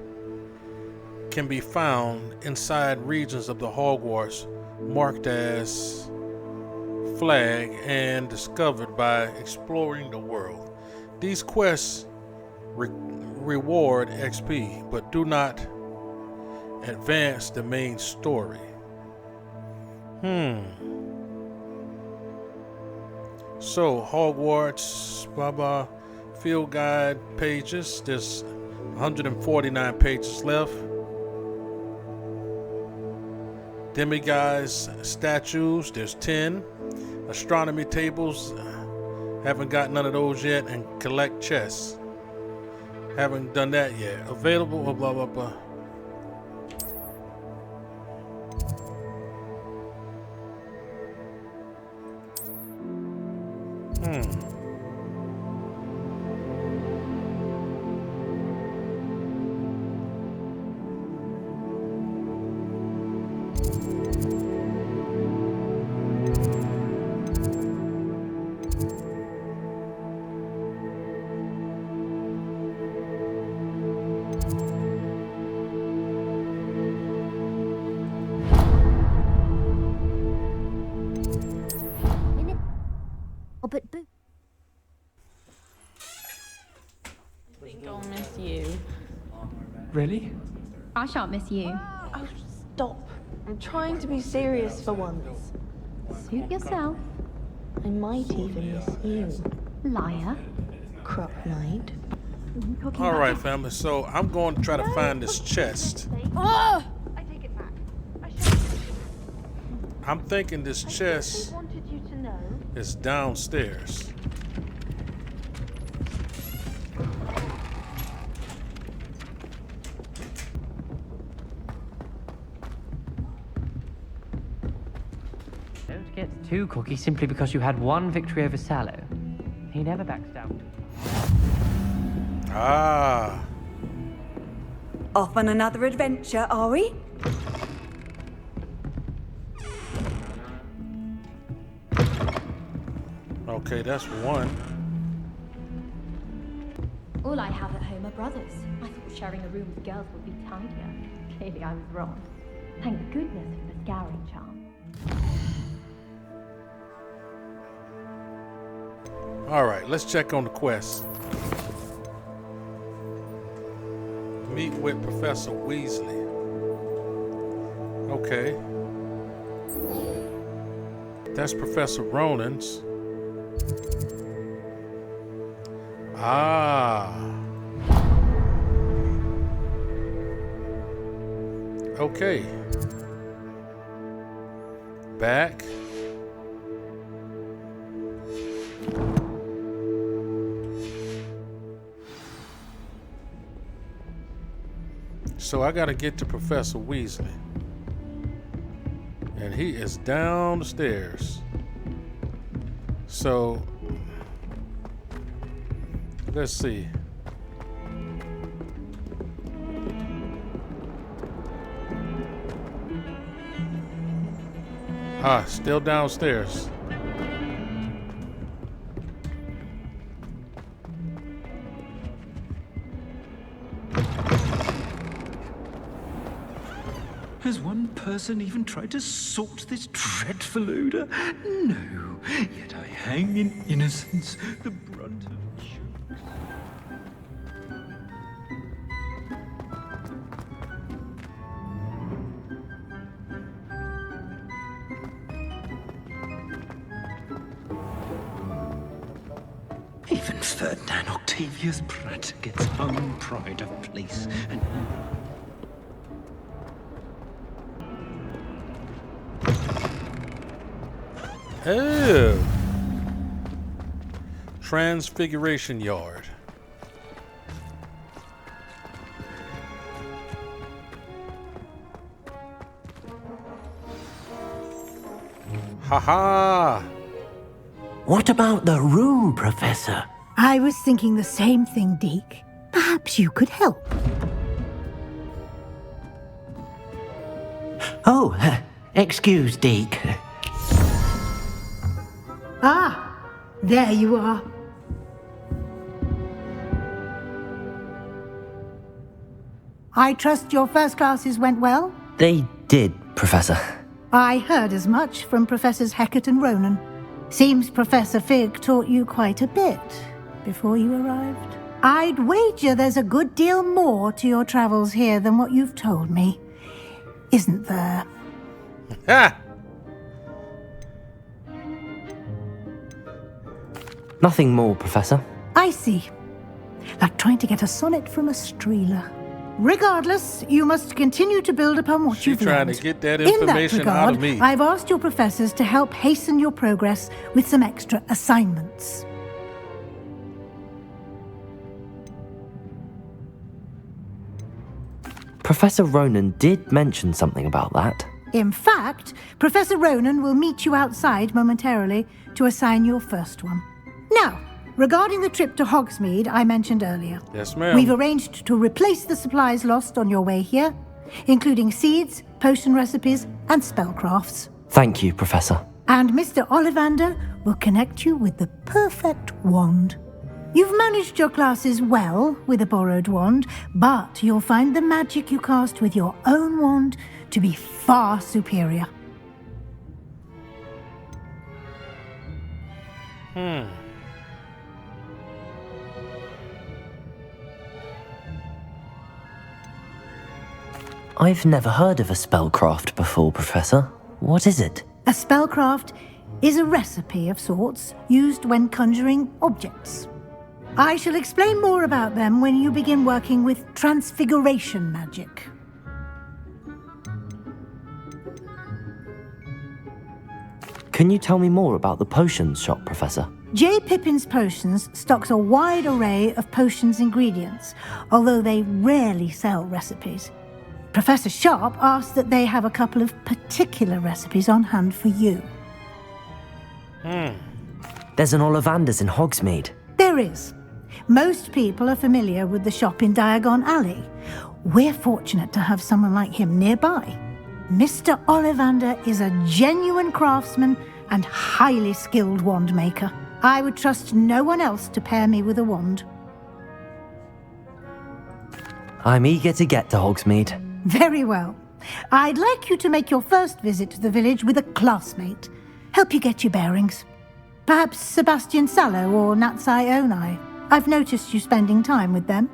can be found inside regions of the Hogwarts marked as flag and discovered by exploring the world. These quests reward XP, but do not advance the main story. So, Hogwarts, blah blah, field guide pages. There's 149 pages left. Demigods statues, there's 10. Astronomy tables, haven't got none of those yet. And collect chests, haven't done that yet. Available, blah blah blah. Oh, but boo. I think I'll miss you. Really? I shan't miss you. Oh, stop. I'm trying to be serious for once. Suit yourself. I might even miss you. Liar. Crop Knight. All right, family. So I'm going to try to find this chest. Oh! I take it back. I'm thinking this chest wanted you to know. is downstairs. Don't get too cocky simply because you had one victory over Sallow. He never backs down. Ah. Off on another adventure, are we? Okay, that's one. All I have at home are brothers. I thought sharing a room with girls would be tidier. Clearly I was wrong. Thank goodness for the scouring charm. All right, let's check on the quest. Meet with Professor Weasley. Okay. That's Professor Ronan's. Ah. Okay. Back. So I gotta get to Professor Weasley. And he is down the stairs. So let's see. Ah, still downstairs. Has one person even tried to sort this dreadful odor? No, yet I hang in innocence, the brunt of jokes. Even Ferdinand Octavius Pratt gets hung pride of place and Oh. Transfiguration Yard. Ha-ha! What about the room, Professor? I was thinking the same thing, Deke. Perhaps you could help. Oh, excuse, Deke. Ah, there you are. I trust your first classes went well? They did, Professor. I heard as much from Professors Hecat and Ronan. Seems Professor Fig taught you quite a bit before you arrived. I'd wager there's a good deal more to your travels here than what you've told me. Isn't there? Ha! Nothing more, Professor. I see. Like trying to get a sonnet from a streeler. Regardless, you must continue to build upon what you've trying learned. to get that In information that regard, out of me. I've asked your professors to help hasten your progress with some extra assignments. Professor Ronan did mention something about that. In fact, Professor Ronan will meet you outside momentarily to assign your first one. Now, regarding the trip to Hogsmeade I mentioned earlier. Yes, ma'am. We've arranged to replace the supplies lost on your way here, including seeds, potion recipes, and spellcrafts. Thank you, Professor. And Mr. Ollivander will connect you with the perfect wand. You've managed your classes well with a borrowed wand, but you'll find the magic you cast with your own wand to be far superior. I've never heard of a spellcraft before, Professor. What is it? A spellcraft is a recipe of sorts used when conjuring objects. I shall explain more about them when you begin working with transfiguration magic. Can you tell me more about the potions shop, Professor? J. Pippin's Potions stocks a wide array of potions ingredients, although they rarely sell recipes. Professor Sharp asked that they have a couple of particular recipes on hand for you. There's an Ollivander's in Hogsmeade. There is. Most people are familiar with the shop in Diagon Alley. We're fortunate to have someone like him nearby. Mr. Ollivander is a genuine craftsman and highly skilled wand maker. I would trust no one else to pair me with a wand. I'm eager to get to Hogsmeade. Very well. I'd like you to make your first visit to the village with a classmate. Help you get your bearings. Perhaps Sebastian Sallow or Natsai Onai. I've noticed you spending time with them.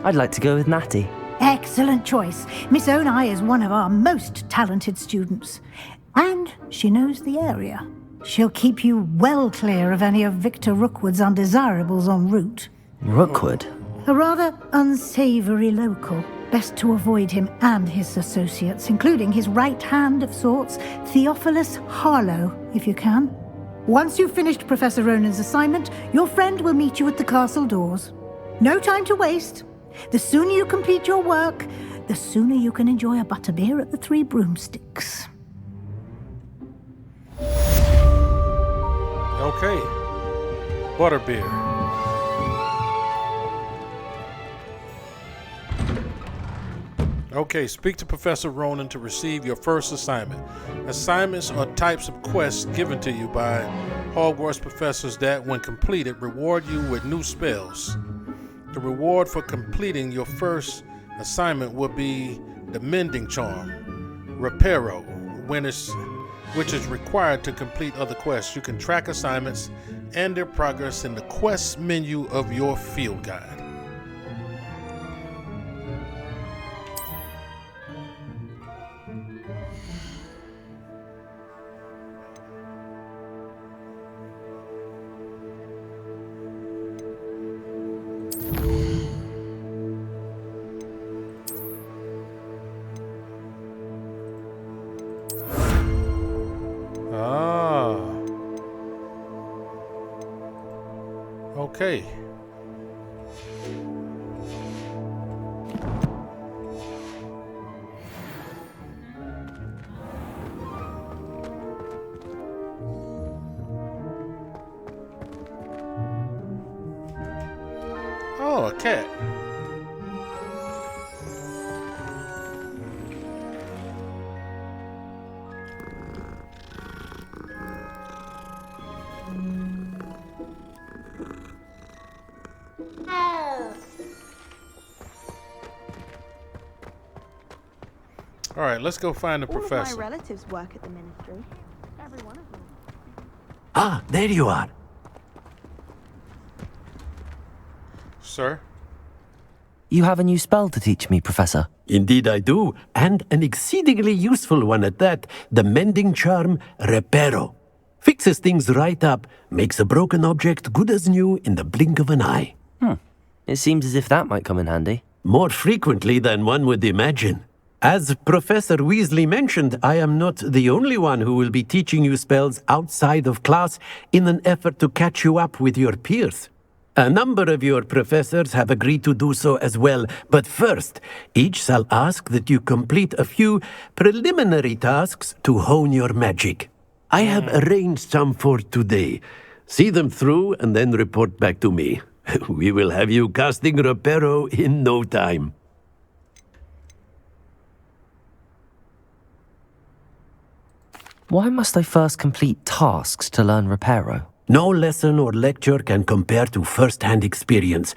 I'd like to go with Natty. Excellent choice. Miss Onai is one of our most talented students. And she knows the area. She'll keep you well clear of any of Victor Rookwood's undesirables en route. Rookwood? A rather unsavory local. Best to avoid him and his associates, including his right hand of sorts, Theophilus Harlow, if you can. Once you've finished Professor Ronan's assignment, your friend will meet you at the castle doors. No time to waste. The sooner you complete your work, the sooner you can enjoy a butterbeer at the Three Broomsticks. Okay. Butterbeer. Okay, speak to Professor Ronan to receive your first assignment. Assignments are types of quests given to you by Hogwarts professors that, when completed, reward you with new spells. The reward for completing your first assignment will be the Mending Charm, Reparo, which is required to complete other quests. You can track assignments and their progress in the quest menu of your field guide. Okay. Oh, a cat. All right, let's go find the All professor. of my relatives work at the ministry. Every one of them. Ah, there you are. Sir? You have a new spell to teach me, Professor. Indeed I do, and an exceedingly useful one at that. The mending charm, Reparo. Fixes things right up, makes a broken object good as new in the blink of an eye. It seems as if that might come in handy. More frequently than one would imagine. As Professor Weasley mentioned, I am not the only one who will be teaching you spells outside of class in an effort to catch you up with your peers. A number of your professors have agreed to do so as well, but first, each shall ask that you complete a few preliminary tasks to hone your magic. I have arranged some for today. See them through and then report back to me. We will have you casting Reparo in no time. Why must I first complete tasks to learn Reparo? No lesson or lecture can compare to first-hand experience,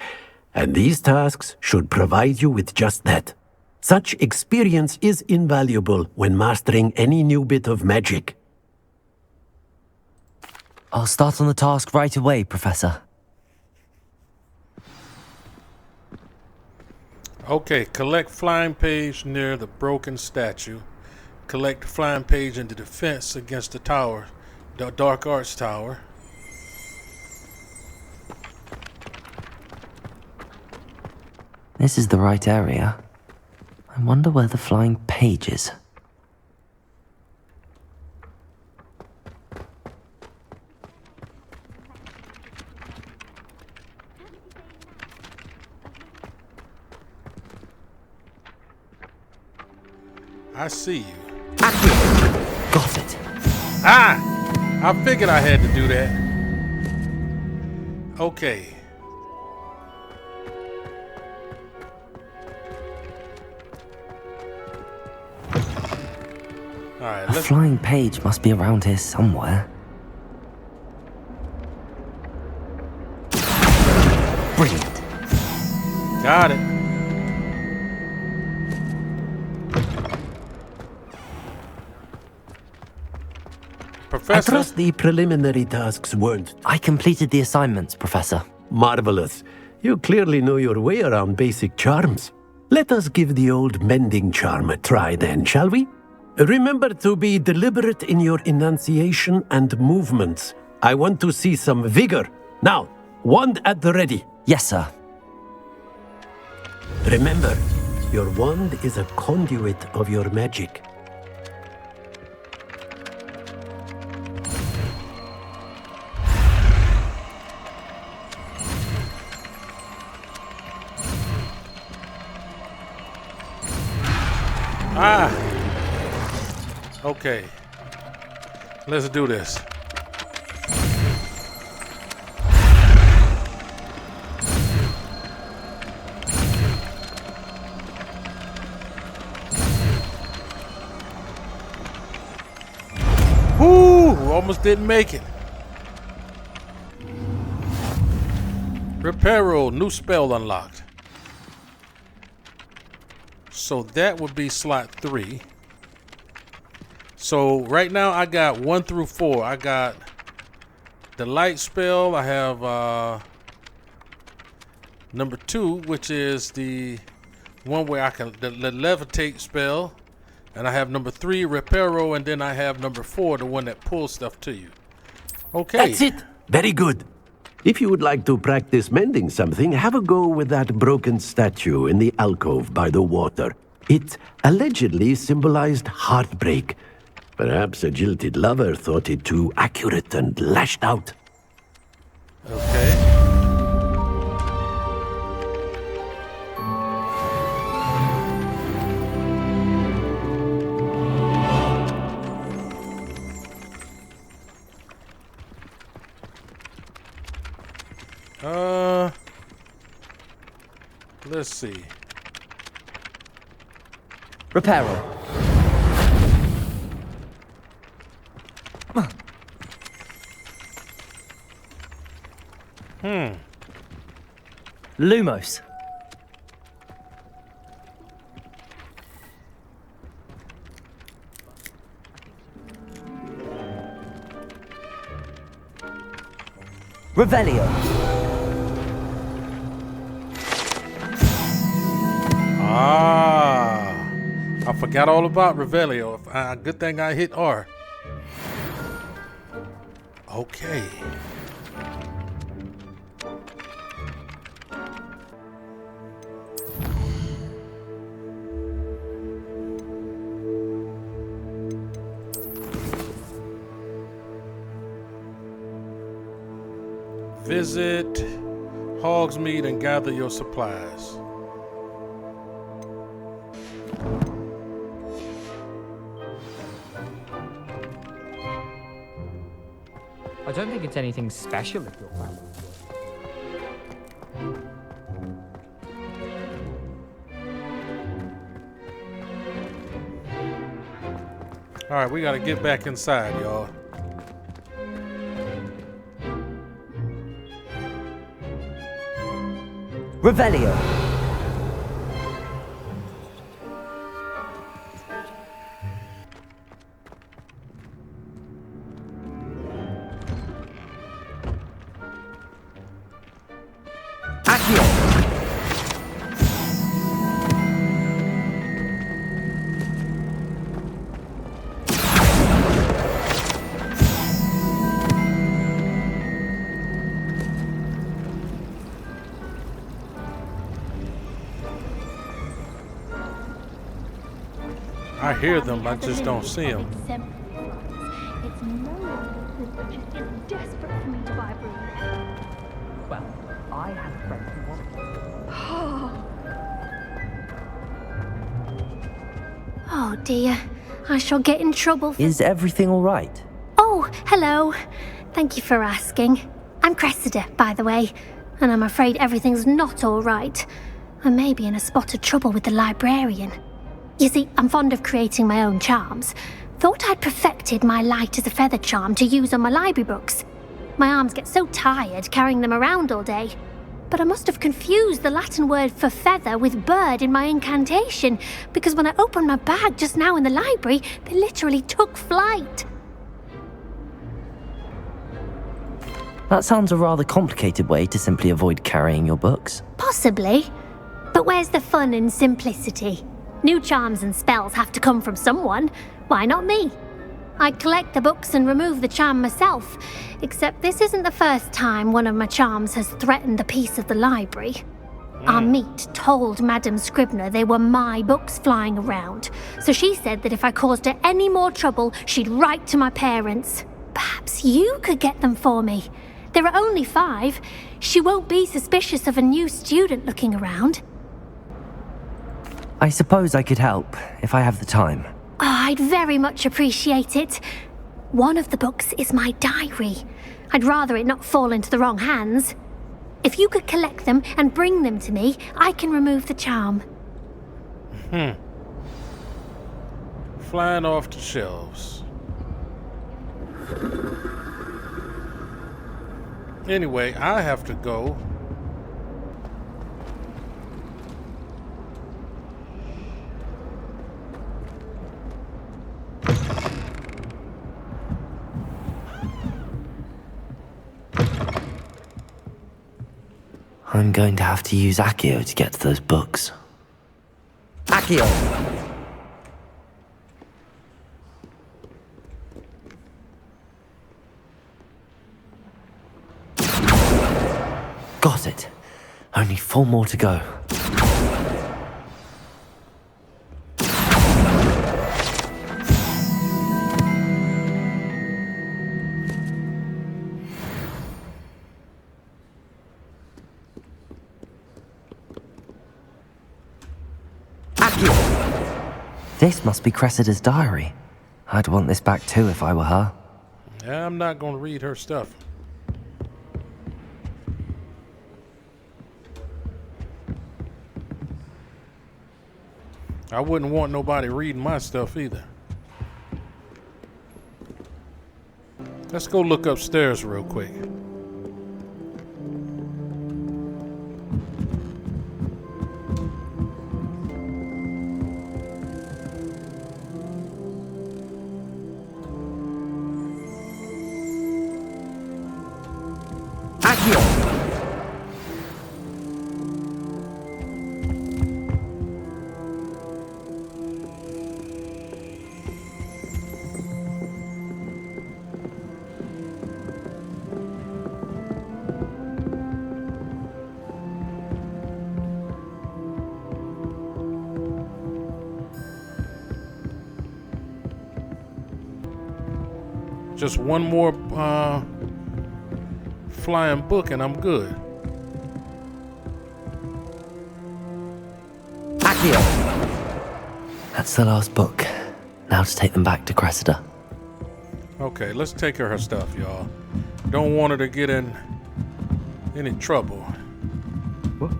and these tasks should provide you with just that. Such experience is invaluable when mastering any new bit of magic. I'll start on the task right away, Professor. Okay, collect flying page near the broken statue. Collect flying page in the defense against the tower, the dark arts tower. This is the right area. I wonder where the flying page is. I see you. Got it. Ah! I figured I had to do that. Okay. Alright, A flying page must be around here somewhere. Brilliant. Got it. Professor? I trust the preliminary tasks weren't. I completed the assignments, Professor. Marvelous. You clearly know your way around basic charms. Let us give the old mending charm a try then, shall we? Remember to be deliberate in your enunciation and movements. I want to see some vigor. Now, wand at the ready. Yes, sir. Remember, your wand is a conduit of your magic. Ah! Okay. Let's do this. Woo! Almost didn't make it. Reparo, new spell unlocked. So that would be slot 3. So right now I got 1 through 4. I got the light spell. I have number 2, which is the one where I can the levitate spell, and I have number 3, Reparo, and then I have number 4, the one that pulls stuff to you. Okay. That's it. Very good. If you would like to practice mending something, have a go with that broken statue in the alcove by the water. It allegedly symbolized heartbreak. Perhaps a jilted lover thought it too accurate and lashed out. Okay. Let's see. Reparo. Lumos. Revelio. Ah, I forgot all about Revelio. Good thing I hit R. Okay. Visit Hogsmeade and gather your supplies. I don't think it's anything special if you're back. All right, we got to get back inside, y'all. Revelio. I hear them, I just don't see them. It's no longer which is desperate for me to buy a broom. Well, I have a friend who wants Oh dear, I shall get in trouble for... Is everything all right? Oh, hello. Thank you for asking. I'm Cressida, by the way, and I'm afraid everything's not all right. I may be in a spot of trouble with the librarian. You see, I'm fond of creating my own charms. Thought I'd perfected my light as a feather charm to use on my library books. My arms get so tired carrying them around all day. But I must have confused the Latin word for feather with bird in my incantation, because when I opened my bag just now in the library, they literally took flight. That sounds a rather complicated way to simply avoid carrying your books. Possibly. But where's the fun in simplicity? New charms and spells have to come from someone. Why not me? I'd collect the books and remove the charm myself, except this isn't the first time one of my charms has threatened the peace of the library. Our meet told Madame Scribner they were my books flying around, so she said that if I caused her any more trouble, she'd write to my parents. Perhaps you could get them for me. There are only 5. She won't be suspicious of a new student looking around. I suppose I could help, if I have the time. Oh, I'd very much appreciate it. One of the books is my diary. I'd rather it not fall into the wrong hands. If you could collect them and bring them to me, I can remove the charm. Flying off the shelves. Anyway, I have to go. I'm going to have to use Accio to get to those books. Accio! Got it. Only 4 more to go. This must be Cressida's diary. I'd want this back too if I were her. Yeah, I'm not going to read her stuff. I wouldn't want nobody reading my stuff either. Let's go look upstairs real quick. Just one more flying book and I'm good. Accio! That's the last book. Now to take them back to Cressida. Okay, let's take her stuff, y'all. Don't want her to get in any trouble. What?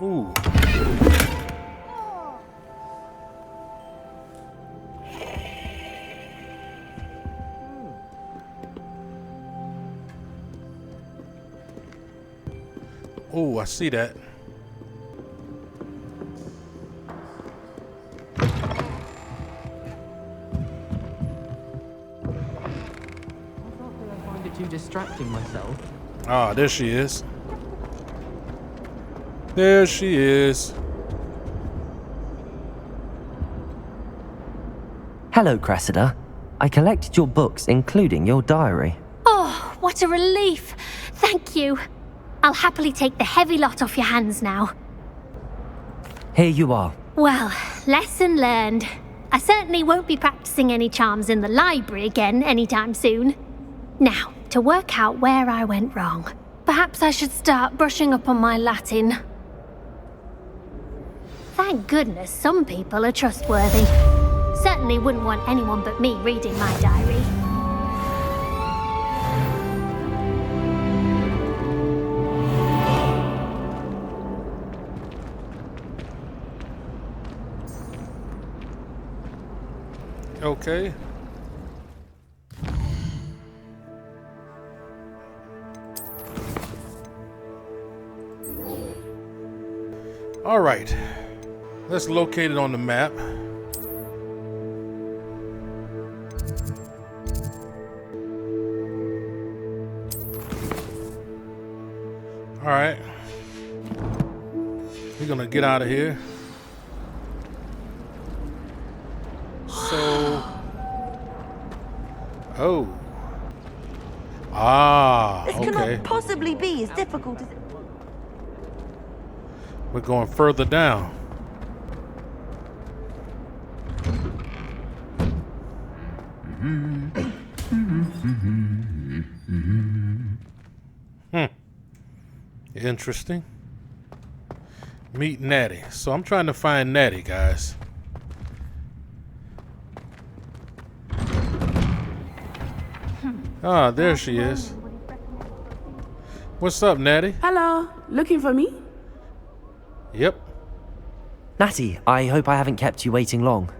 Ooh. Ooh, I see that. I find it too distracting myself. Ah, there she is. There she is. Hello, Cressida. I collected your books, including your diary. Oh, what a relief. Thank you. I'll happily take the heavy lot off your hands now. Here you are. Well, lesson learned. I certainly won't be practicing any charms in the library again anytime soon. Now, to work out where I went wrong. Perhaps I should start brushing up on my Latin. Thank goodness some people are trustworthy. Certainly wouldn't want anyone but me reading my diary. Okay. All right. Let's locate it on the map. All right. We're gonna get out of here. So, oh, This okay. cannot possibly be as difficult as it. We're going further down. Interesting. Meet Natty. So I'm trying to find Natty, guys. Ah, there she is. What's up, Natty? Hello, looking for me? Yep. Natty, I hope I haven't kept you waiting long.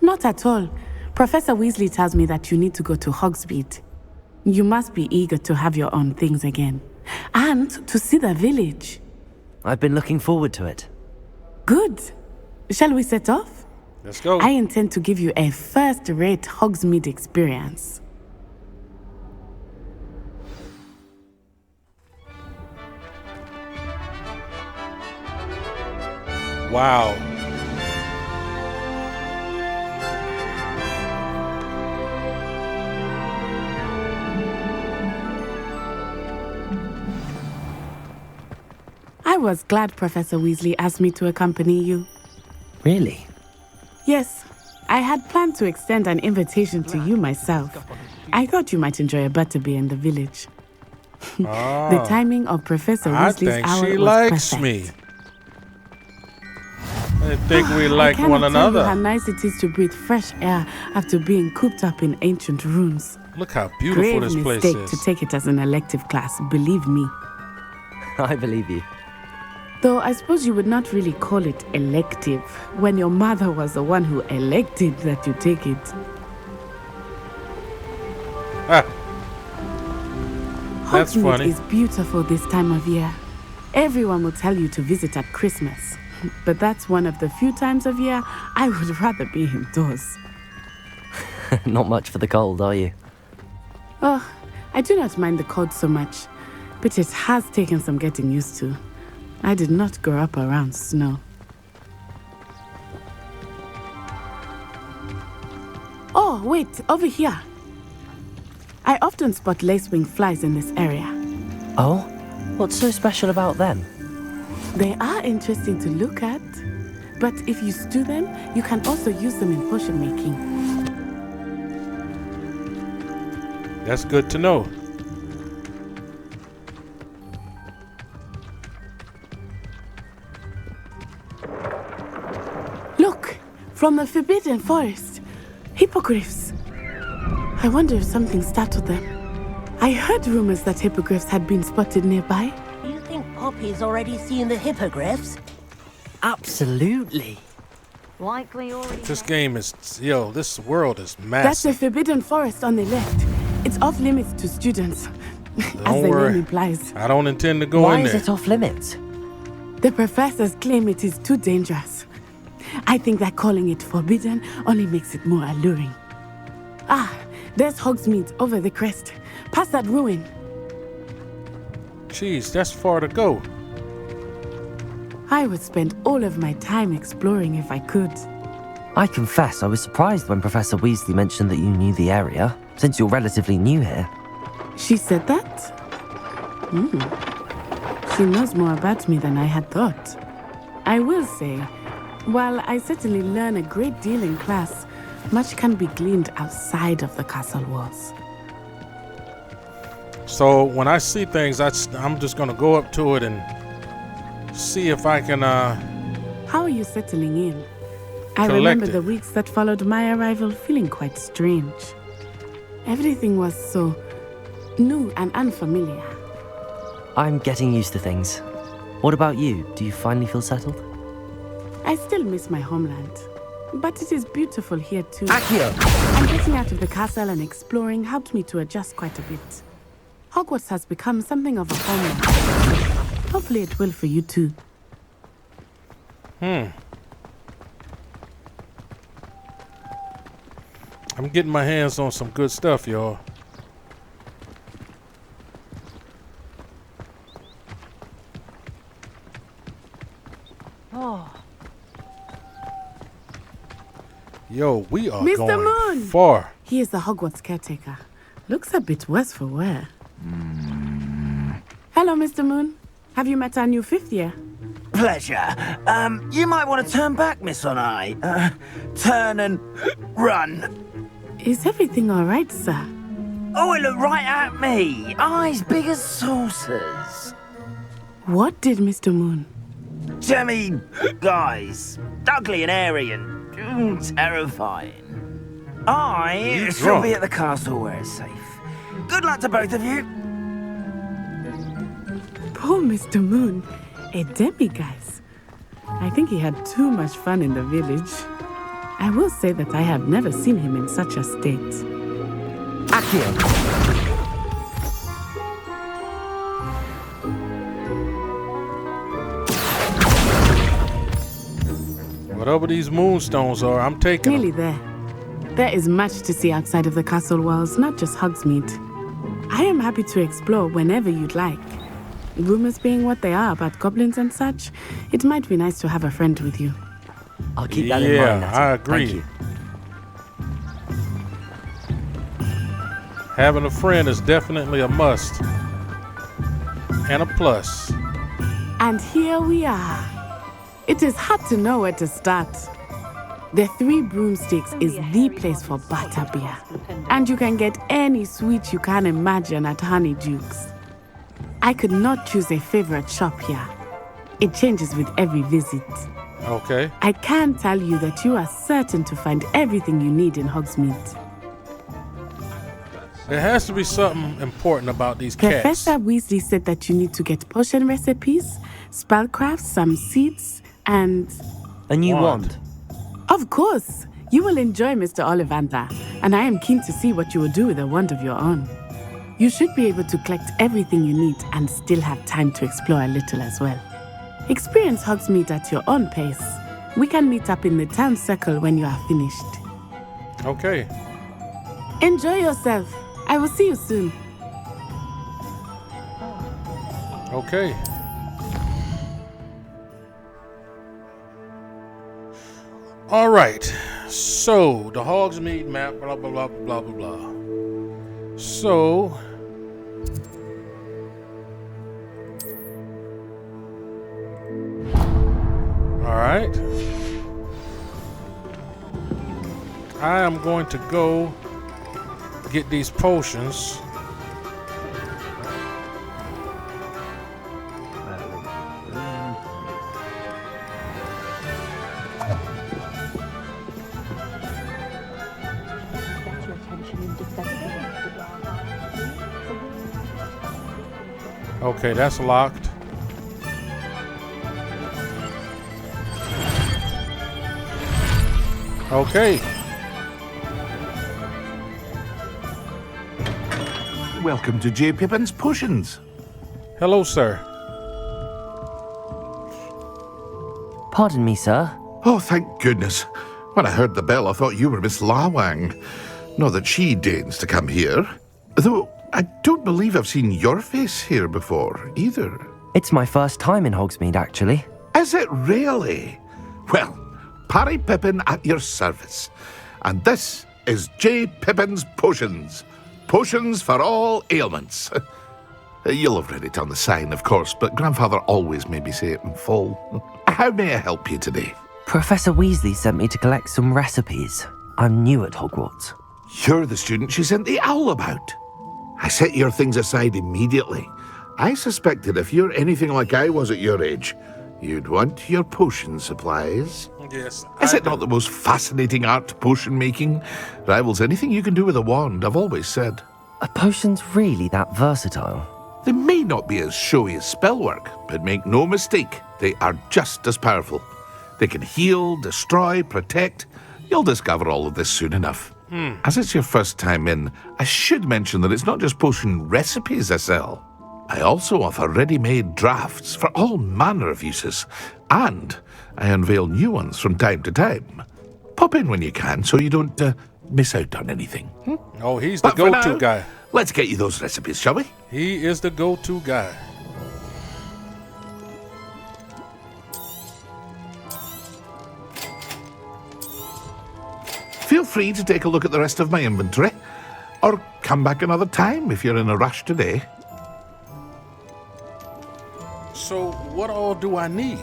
Not at all. Professor Weasley tells me that you need to go to Hogsmeade. You must be eager to have your own things again. And to see the village. I've been looking forward to it. Good. Shall we set off? Let's go. I intend to give you a first-rate Hogsmeade experience. Wow. I was glad Professor Weasley asked me to accompany you. Really? Yes, I had planned to extend an invitation to you myself. I thought you might enjoy a butterbeer in the village. The timing of Professor Weasley's hour she was likes perfect. me. I think we like I one cannot tell you another. how nice it is to breathe fresh air after being cooped up in ancient rooms. Look how beautiful Grave this place mistake is. to take it as an elective class, believe me. I believe you. Though I suppose you would not really call it elective when your mother was the one who elected that you take it. That's Hogsmeade funny. is beautiful this time of year. Everyone will tell you to visit at Christmas. But that's one of the few times of year I would rather be indoors. Not much for the cold, are you? Oh, I do not mind the cold so much, but it has taken some getting used to. I did not grow up around snow. Oh, wait, over here. I often spot lacewing flies in this area. Oh? What's so special about them? They are interesting to look at. but if you stew them, you can also use them in potion making. That's good to know. Look, from the Forbidden Forest. Hippogriffs. I wonder if something startled them. I heard rumors that hippogriffs had been spotted nearby. You think Poppy's already seen the hippogriffs? Absolutely. Likely already. This game is, this world is That's massive. the Forbidden Forest on the left. It's off limits to students, as Don't the worry. name implies. I don't intend to go Why in is there. it off limits? The professors claim it is too dangerous. I think that calling it forbidden only makes it more alluring. Ah, there's Hogsmeade over the crest. Past that ruin. Jeez, that's far to go. I would spend all of my time exploring if I could. I confess I was surprised when Professor Weasley mentioned that you knew the area, since you're relatively new here. She said that? She knows more about me than I had thought. I will say, while I certainly learn a great deal in class, much can be gleaned outside of the castle walls. So when I see things, I'm just going to go up to it and see if I can How are you settling in? I collect remember it. the weeks that followed my arrival feeling quite strange. Everything was so new and unfamiliar. I'm getting used to things. What about you? Do you finally feel settled? I still miss my homeland, but it is beautiful here too. Accio! And getting out of the castle and exploring helped me to adjust quite a bit. Hogwarts has become something of a homeland. Hopefully it will for you too. I'm getting my hands on some good stuff, y'all. Oh, Yo, we are Mr. going Moon! far. He is the Hogwarts caretaker. Looks a bit worse for wear. Hello, Mr. Moon. Have you met our new fifth year? Pleasure. You might want to turn back, Miss Onai. Turn and run. Is everything all right, sir? Oh, it looked right at me. Eyes big as saucers. What did Mr. Moon? Jemmy guys. Ugly and airy and terrifying. I shall drunk. be at the castle where it's safe. Good luck to both of you. Poor Mr. Moon. A demiguise. I think he had too much fun in the village. I will say that I have never seen him in such a state. Accio! Whatever these moonstones are, I'm taking them. Nearly there. There is much to see outside of the castle walls, not just Hogsmeade. I am happy to explore whenever you'd like. Rumors being what they are about goblins and such, it might be nice to have a friend with you. I'll keep that in mind. Natty. I agree. Thank you. Having a friend is definitely a must. And a plus. And here we are. It is hard to know where to start. The Three Broomsticks is the place for butterbeer. And you can get any sweet you can imagine at Honeyduke's. I could not choose a favorite shop here. It changes with every visit. Okay. I can tell you that you are certain to find everything you need in Hogsmeade. There has to be something important about these cats. Professor Weasley said that you need to get potion recipes, spellcrafts, some seeds, and... A new wand. Of course! You will enjoy Mr. Ollivander, and I am keen to see what you will do with a wand of your own. You should be able to collect everything you need and still have time to explore a little as well. Experience Hogsmeade at your own pace. We can meet up in the town circle when you are finished. Okay. Enjoy yourself. I will see you soon. Okay. All right. So, the Hogsmeade map, blah, blah, blah, blah, blah, blah. So... All right. I am going to go get these potions. Okay, that's locked. Okay. Welcome to J. Pippin's Potions. Hello, sir. Pardon me, sir. Oh, thank goodness. When I heard the bell, I thought you were Miss Lawang. Not that she deigns to come here. Though I don't believe I've seen your face here before, either. It's my first time in Hogsmeade, actually. Is it really? Well, Parry Pippin at your service. And this is J. Pippin's Potions. Potions for all ailments. You'll have read it on the sign, of course, but Grandfather always made me say it in full. How may I help you today? Professor Weasley sent me to collect some recipes. I'm new at Hogwarts. You're the student she sent the owl about. I set your things aside immediately. I suspected if you're anything like I was at your age, you'd want your potion supplies. Yes. Is it not the most fascinating art, potion making? Rivals anything you can do with a wand, I've always said. Are potions really that versatile? They may not be as showy as spellwork, but make no mistake, they are just as powerful. They can heal, destroy, protect. You'll discover all of this soon enough. As it's your first time in, I should mention that it's not just potion recipes I sell. I also offer ready-made drafts for all manner of uses, and I unveil new ones from time to time. Pop in when you can so you don't miss out on anything. Oh, he's the go-to guy. Let's get you those recipes, shall we? He is the go-to guy. Feel free to take a look at the rest of my inventory, or come back another time if you're in a rush today. So what all do I need?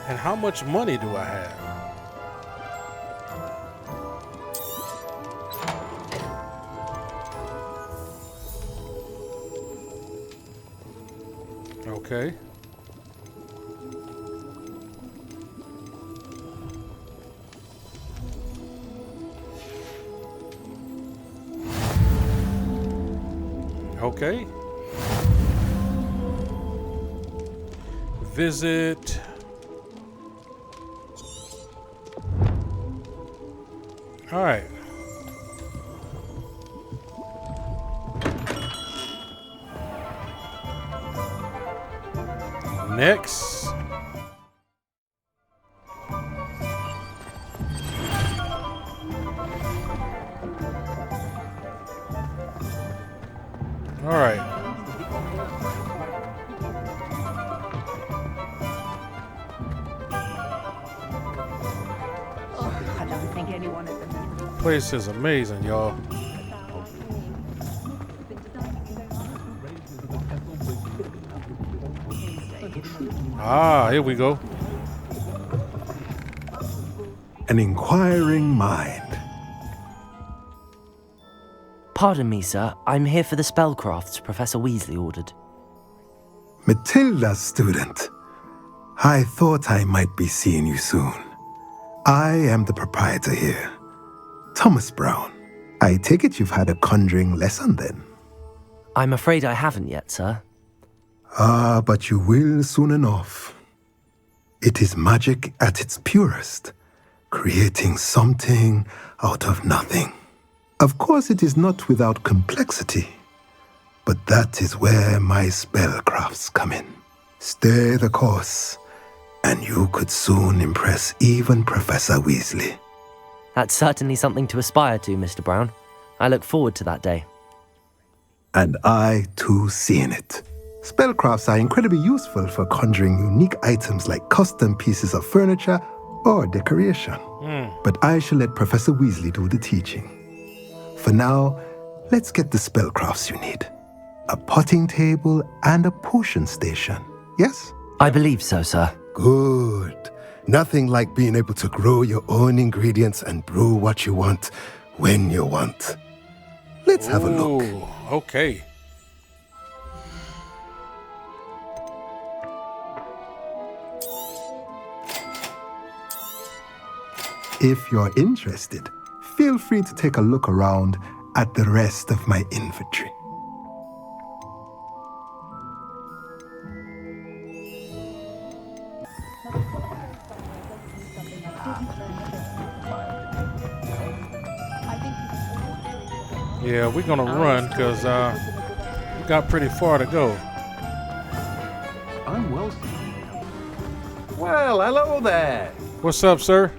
And how much money do I have? Okay. Okay. Visit. All right. Next. All right. I don't think anyone at the Place is amazing, y'all. Ah, here we go. An inquiring mind. Pardon me, sir. I'm here for the spellcrafts Professor Weasley ordered. Matilda, student. I thought I might be seeing you soon. I am the proprietor here, Thomas Brown. I take it you've had a conjuring lesson then? I'm afraid I haven't yet, sir. Ah, but you will soon enough. It is magic at its purest, creating something out of nothing. Of course, it is not without complexity, but that is where my spellcrafts come in. Stay the course, and you could soon impress even Professor Weasley. That's certainly something to aspire to, Mr. Brown. I look forward to that day. And I, too, seeing it. Spellcrafts are incredibly useful for conjuring unique items like custom pieces of furniture or decoration. But I shall let Professor Weasley do the teaching. For now, let's get the spellcrafts you need. A potting table and a potion station, yes? I believe so, sir. Good. Nothing like being able to grow your own ingredients and brew what you want when you want. Let's have a look. Ooh, okay. If you're interested, feel free to take a look around at the rest of my inventory. Yeah, we're gonna run because we got pretty far to go. I'm well. Well, hello there. What's up, sir?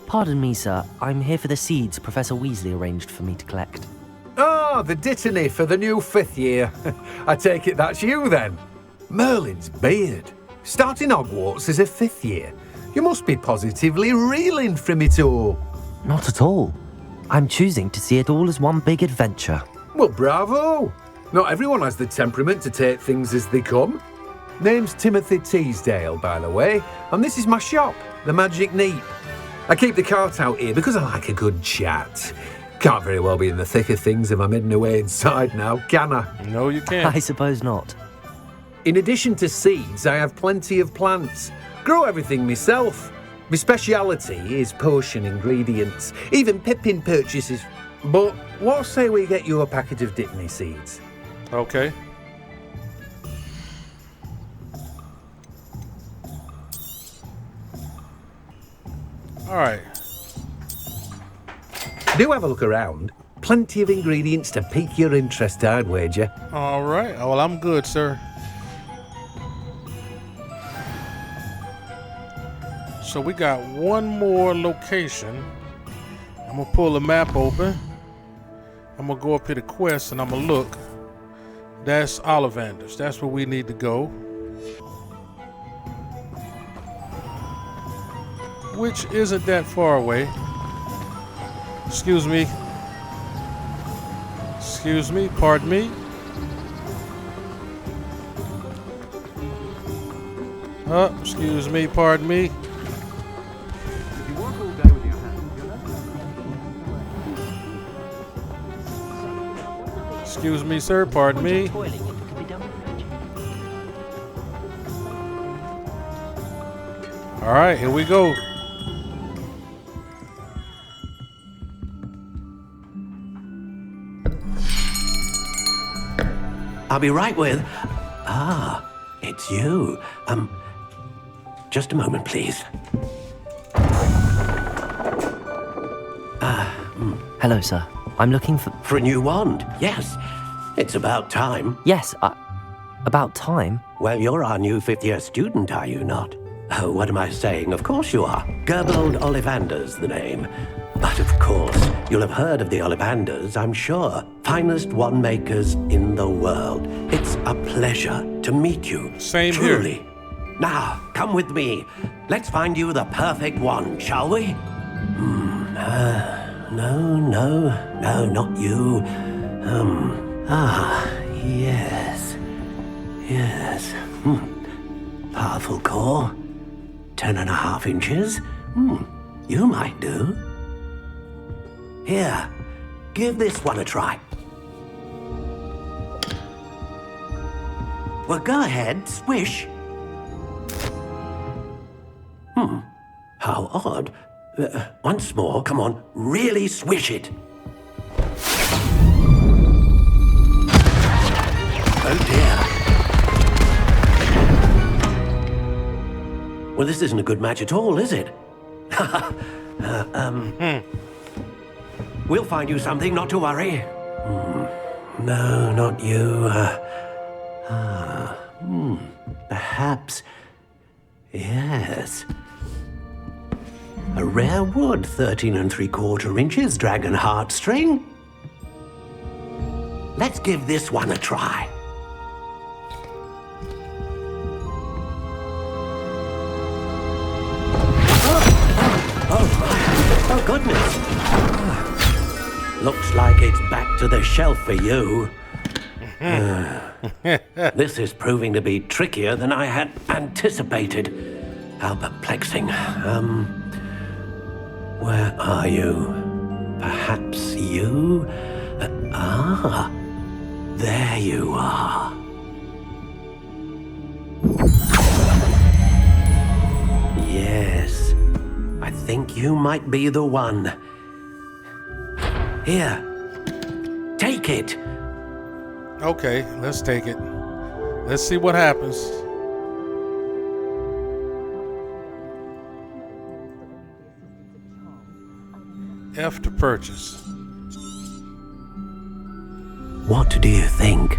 Pardon me, sir. I'm here for the seeds Professor Weasley arranged for me to collect. Ah, the dittany for the new 5th year. I take it that's you then. Merlin's beard. Starting Hogwarts as a 5th year. You must be positively reeling from it all. Not at all. I'm choosing to see it all as one big adventure. Well, bravo. Not everyone has the temperament to take things as they come. Name's Timothy Teasdale, by the way, and this is my shop, the Magic Neep. I keep the cart out here because I like a good chat. Can't very well be in the thick of things if I'm heading away inside now, can I? No, you can't. I suppose not. In addition to seeds, I have plenty of plants. Grow everything myself. My speciality is potion ingredients, even Pippin purchases. But what say we get you a packet of dittany seeds? Okay. All right. Do have a look around. Plenty of ingredients to pique your interest, I'd wager. All right. Well, I'm good, sir. So we got one more location. I'm gonna pull the map open. I'm gonna go up here to quest and I'm gonna look. That's Ollivanders. That's where we need to go. Which isn't that far away. Excuse me. Excuse me, pardon me. Excuse me, pardon me. Excuse me, sir, pardon me. All right, here we go. I'll be right with... Ah, it's you. Just a moment, please. Hello, sir. I'm looking for... For a new wand, yes. It's about time. Yes, about time? Well, you're our new 5th-year student, are you not? Oh, what am I saying? Of course you are. Gerbold Ollivander's the name. But of course, you'll have heard of the Ollivanders, I'm sure. Finest wand makers in the world. It's a pleasure to meet you. Same truly. here. Now, come with me. Let's find you the perfect wand, shall we? No, not you. Yes. Powerful core. 10.5 inches. You might do. Here, give this one a try. Well, go ahead, swish. How odd. Once more, come on, really swish it. Oh dear. Well, this isn't a good match at all, is it? We'll find you something, not to worry. No, not you. Perhaps. Yes. A rare wood, 13 3/4 inches, dragon heartstring. Let's give this one a try. Oh, goodness. Looks like it's back to the shelf for you. This is proving to be trickier than I had anticipated. How perplexing. Where are you? Perhaps you? There you are. Yes, I think you might be the one. Here, take it. Okay, let's take it. Let's see what happens. F to purchase. What do you think?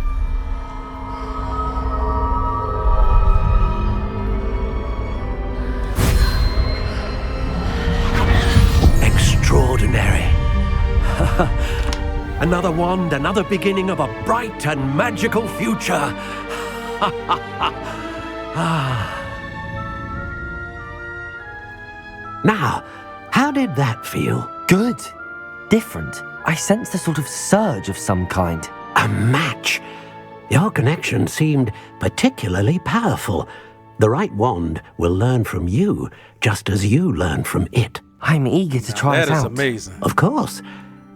Extraordinary. Another wand, another beginning of a bright and magical future. Now, how did that feel? Good. Different. I sensed a sort of surge of some kind. A match. Your connection seemed particularly powerful. The right wand will learn from you, just as you learn from it. I'm eager to try it out. That is amazing. Of course.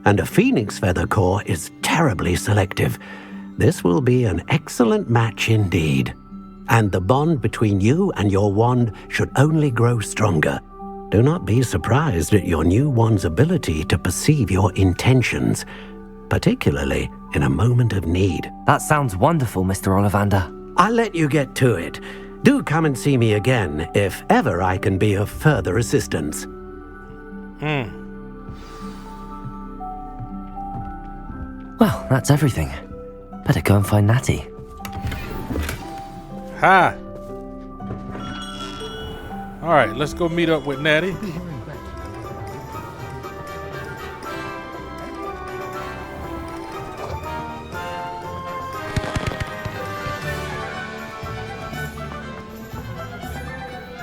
And a phoenix feather core is terribly selective. This will be an excellent match indeed. And the bond between you and your wand should only grow stronger. Do not be surprised at your new wand's ability to perceive your intentions, particularly in a moment of need. That sounds wonderful, Mr. Ollivander. I'll let you get to it. Do come and see me again if ever I can be of further assistance. Well, that's everything. Better go and find Natty. Hi. All right, let's go meet up with Natty.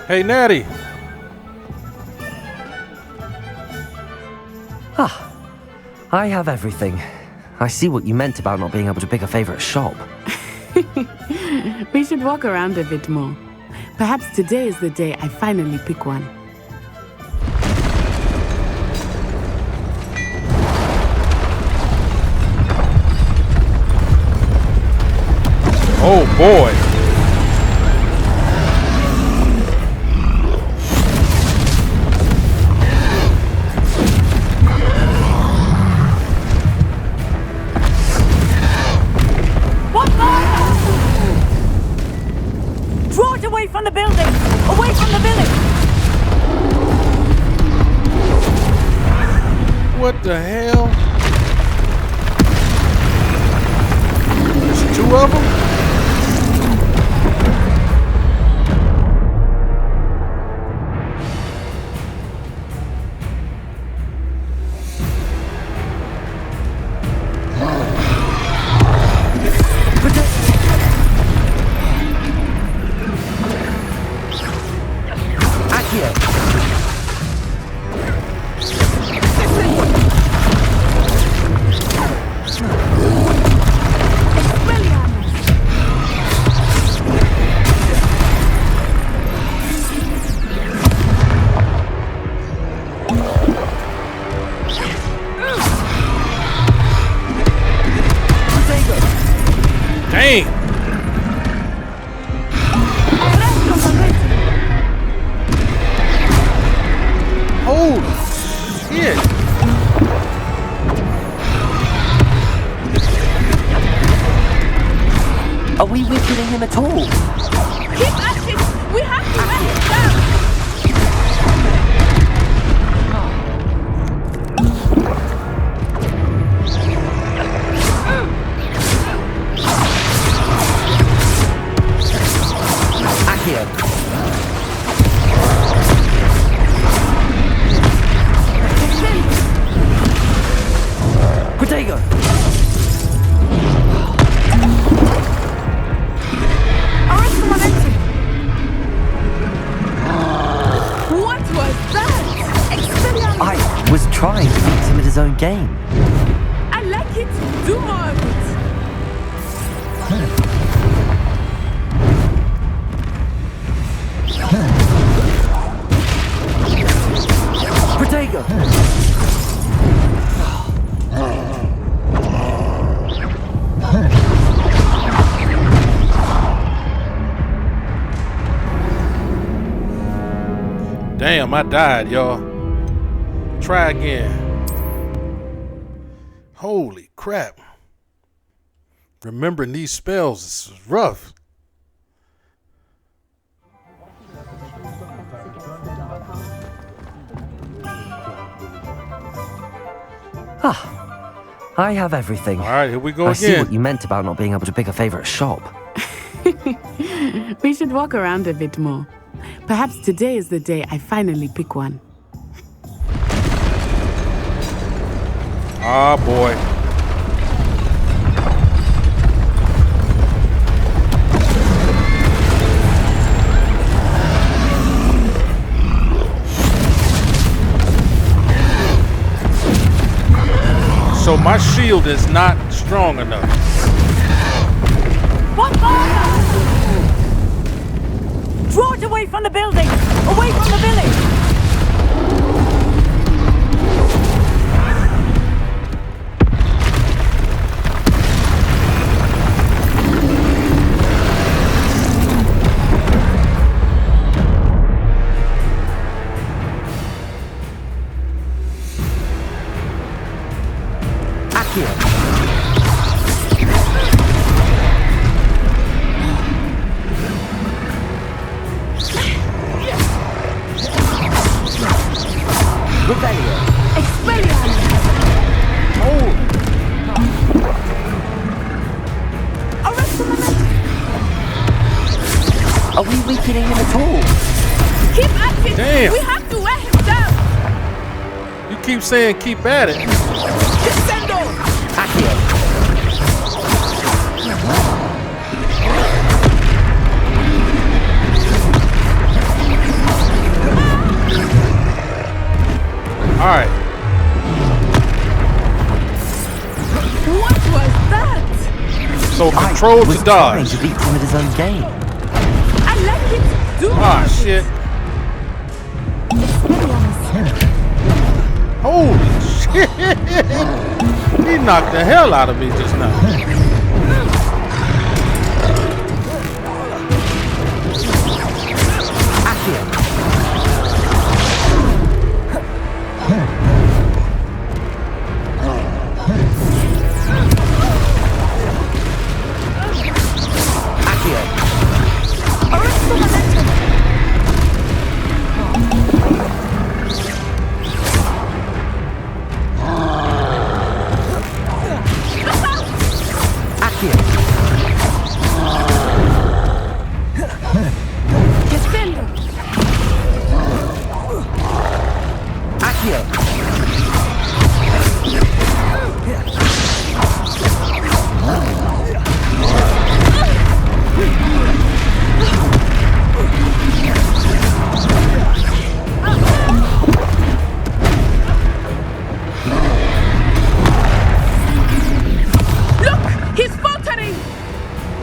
Hey, Natty. I have everything. I see what you meant about not being able to pick a favorite shop. We should walk around a bit more. Perhaps today is the day I finally pick one. Oh boy. Draw it away from the building! Away from the village! What the hell? There's two of them? Dang! Holy shit! Are we weakening him at all? Keep at it! We have to let him down! Accio. Protego. What was that? Expelliarmus! I was trying to beat him at his own game. I like it! Do more of it! Defendo! Damn, I died, y'all. Try again. Holy crap. Remembering these spells is rough. I have everything. All right, here we go I again. see what you meant about not being able to pick a favorite shop. We should walk around a bit more. Perhaps today is the day I finally pick one. Ah, boy. So my shield is not strong enough. What fire? Draw it away from the building! Away from the village! Are we weakening him at all? Keep at it! Damn. We have to wear him down! You keep saying keep at it. Descendo! Alright. What was that? So control to dodge. To beat him at his own game. I like it! Do Ah, shit. Holy shit! He knocked the hell out of me just now.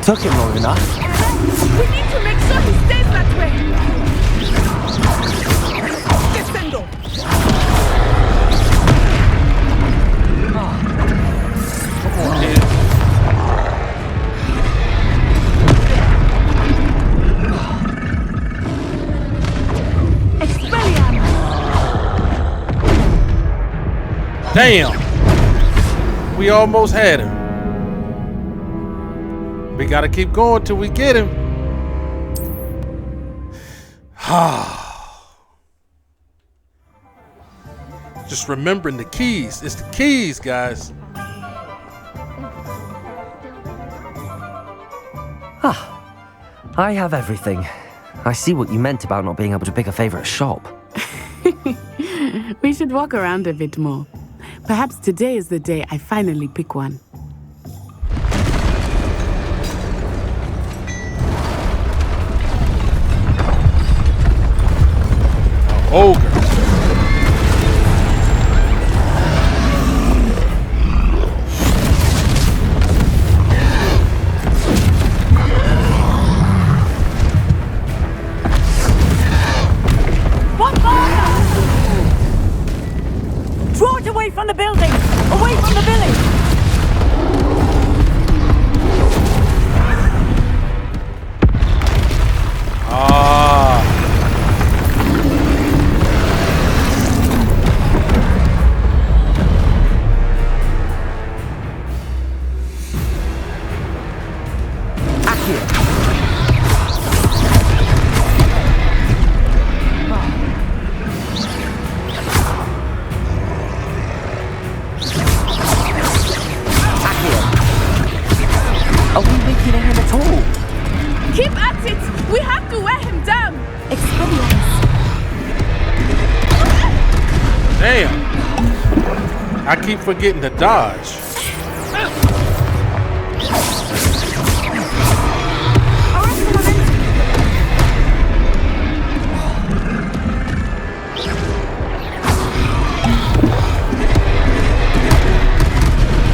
Took him long enough. We need to make sure he stays that way. Descendo. Come on, kid. Damn. We almost had him. We gotta keep going till we get him. Just remembering the keys. It's the keys, guys. I have everything. I see what you meant about not being able to pick a favorite shop. We should walk around a bit more. Perhaps today is the day I finally pick one. Ogre. from the building! Away from the village! Are we weakening him at all? Keep at it! We have to wear him down! Expelliarmus. Damn. I keep forgetting to dodge.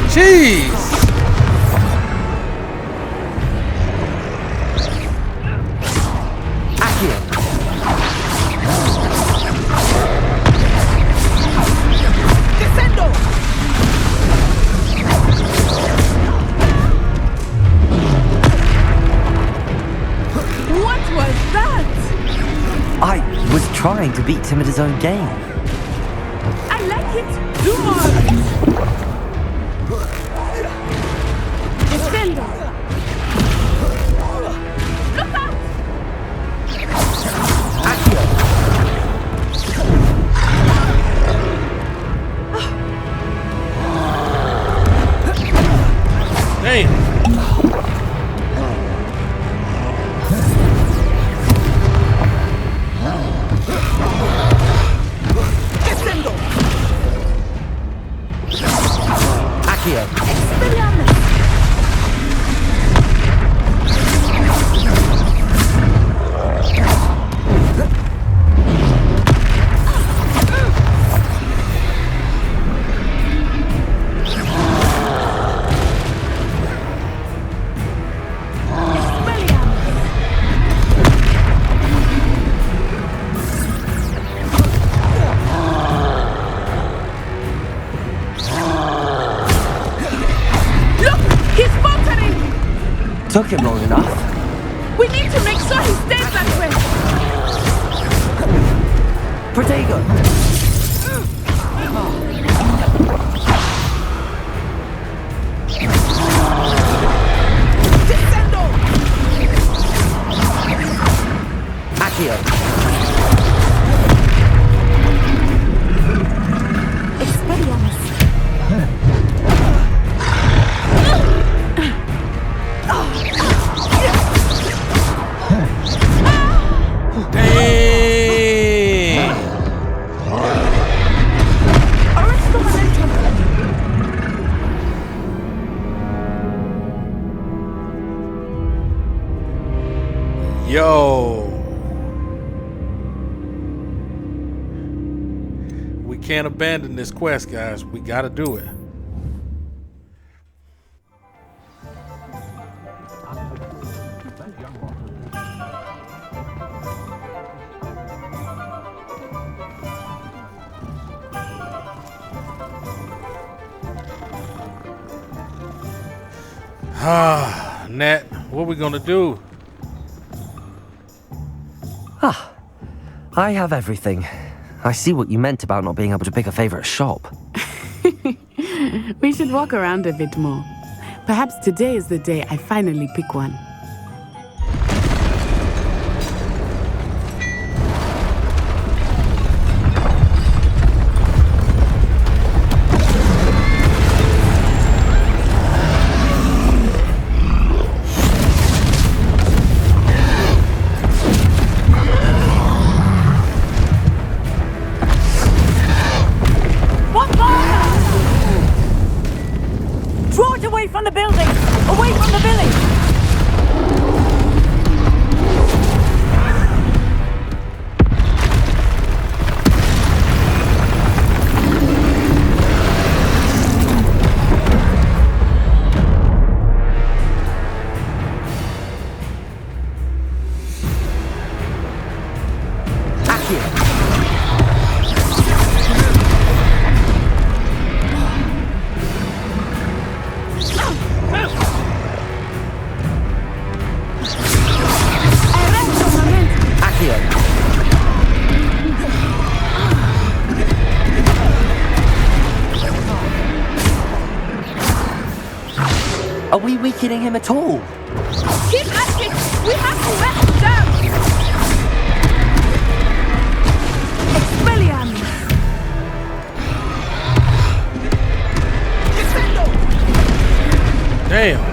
Jeez. Trying to beat him at his own game. I like it. Do more of it. Defender. Look out! Accio. Damn. Took him long enough. We need to make sure he stays that way. Protego. Descendo. Accio. Expelliarmus. Yo. We can't abandon this quest, guys. We gotta do it. Nat, what we gonna do? I have everything. I see what you meant about not being able to pick a favorite shop. We should walk around a bit more. Perhaps today is the day I finally pick one. Draw it away from the building! Away from the village! Are we weakening him at all? Keep at it! We have to wear him down! Expelliarmus! Defendo! Damn.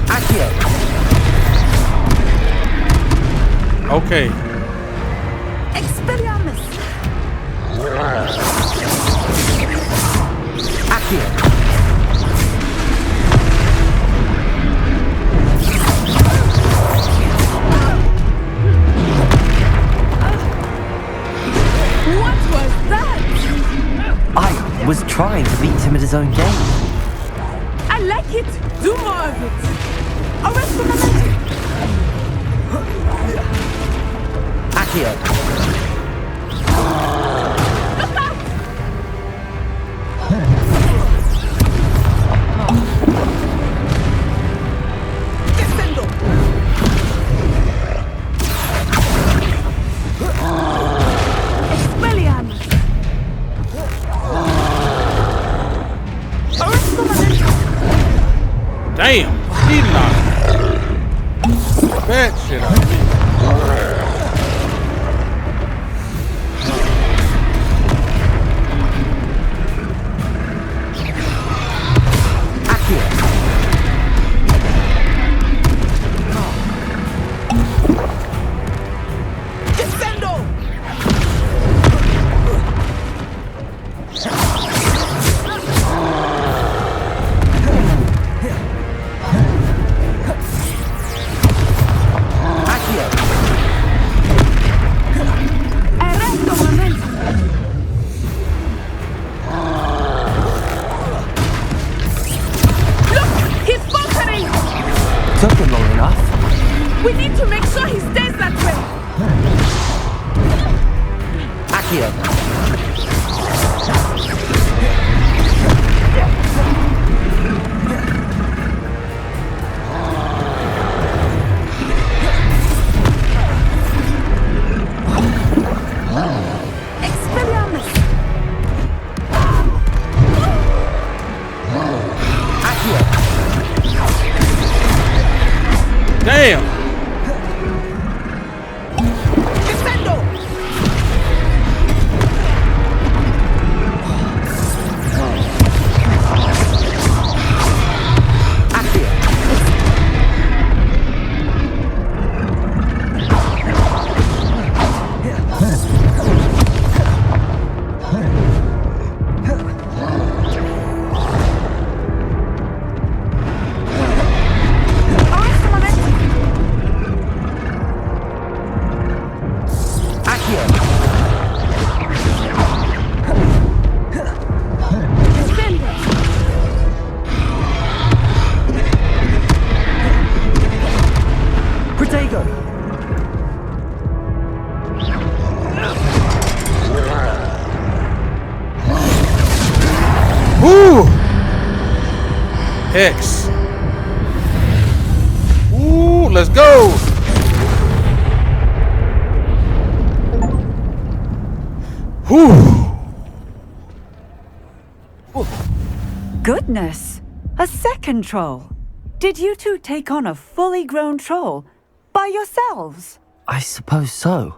Accio. Okay. Expelliarmus! Accio. What was that? I was trying to beat him at his own game. I like it! Do more of it! Arrest the momentum! Accio. Look out! Descendo! Expelliarmus! Arrest the momentum! Damn. He knocked that shit out of me. Descendo! Arresto momentum! Look! He's faltering! Took him long enough. We need to make sure he stays that way! Accio. Expelliarmus! Accio. Damn. Descendo! Accio. Arrest the momentum! Accio. Descendo! Protego. Woo! X. Ooh, let's go. Whew. Goodness! A second troll! Did you two take on a fully grown troll? By yourselves? I suppose so.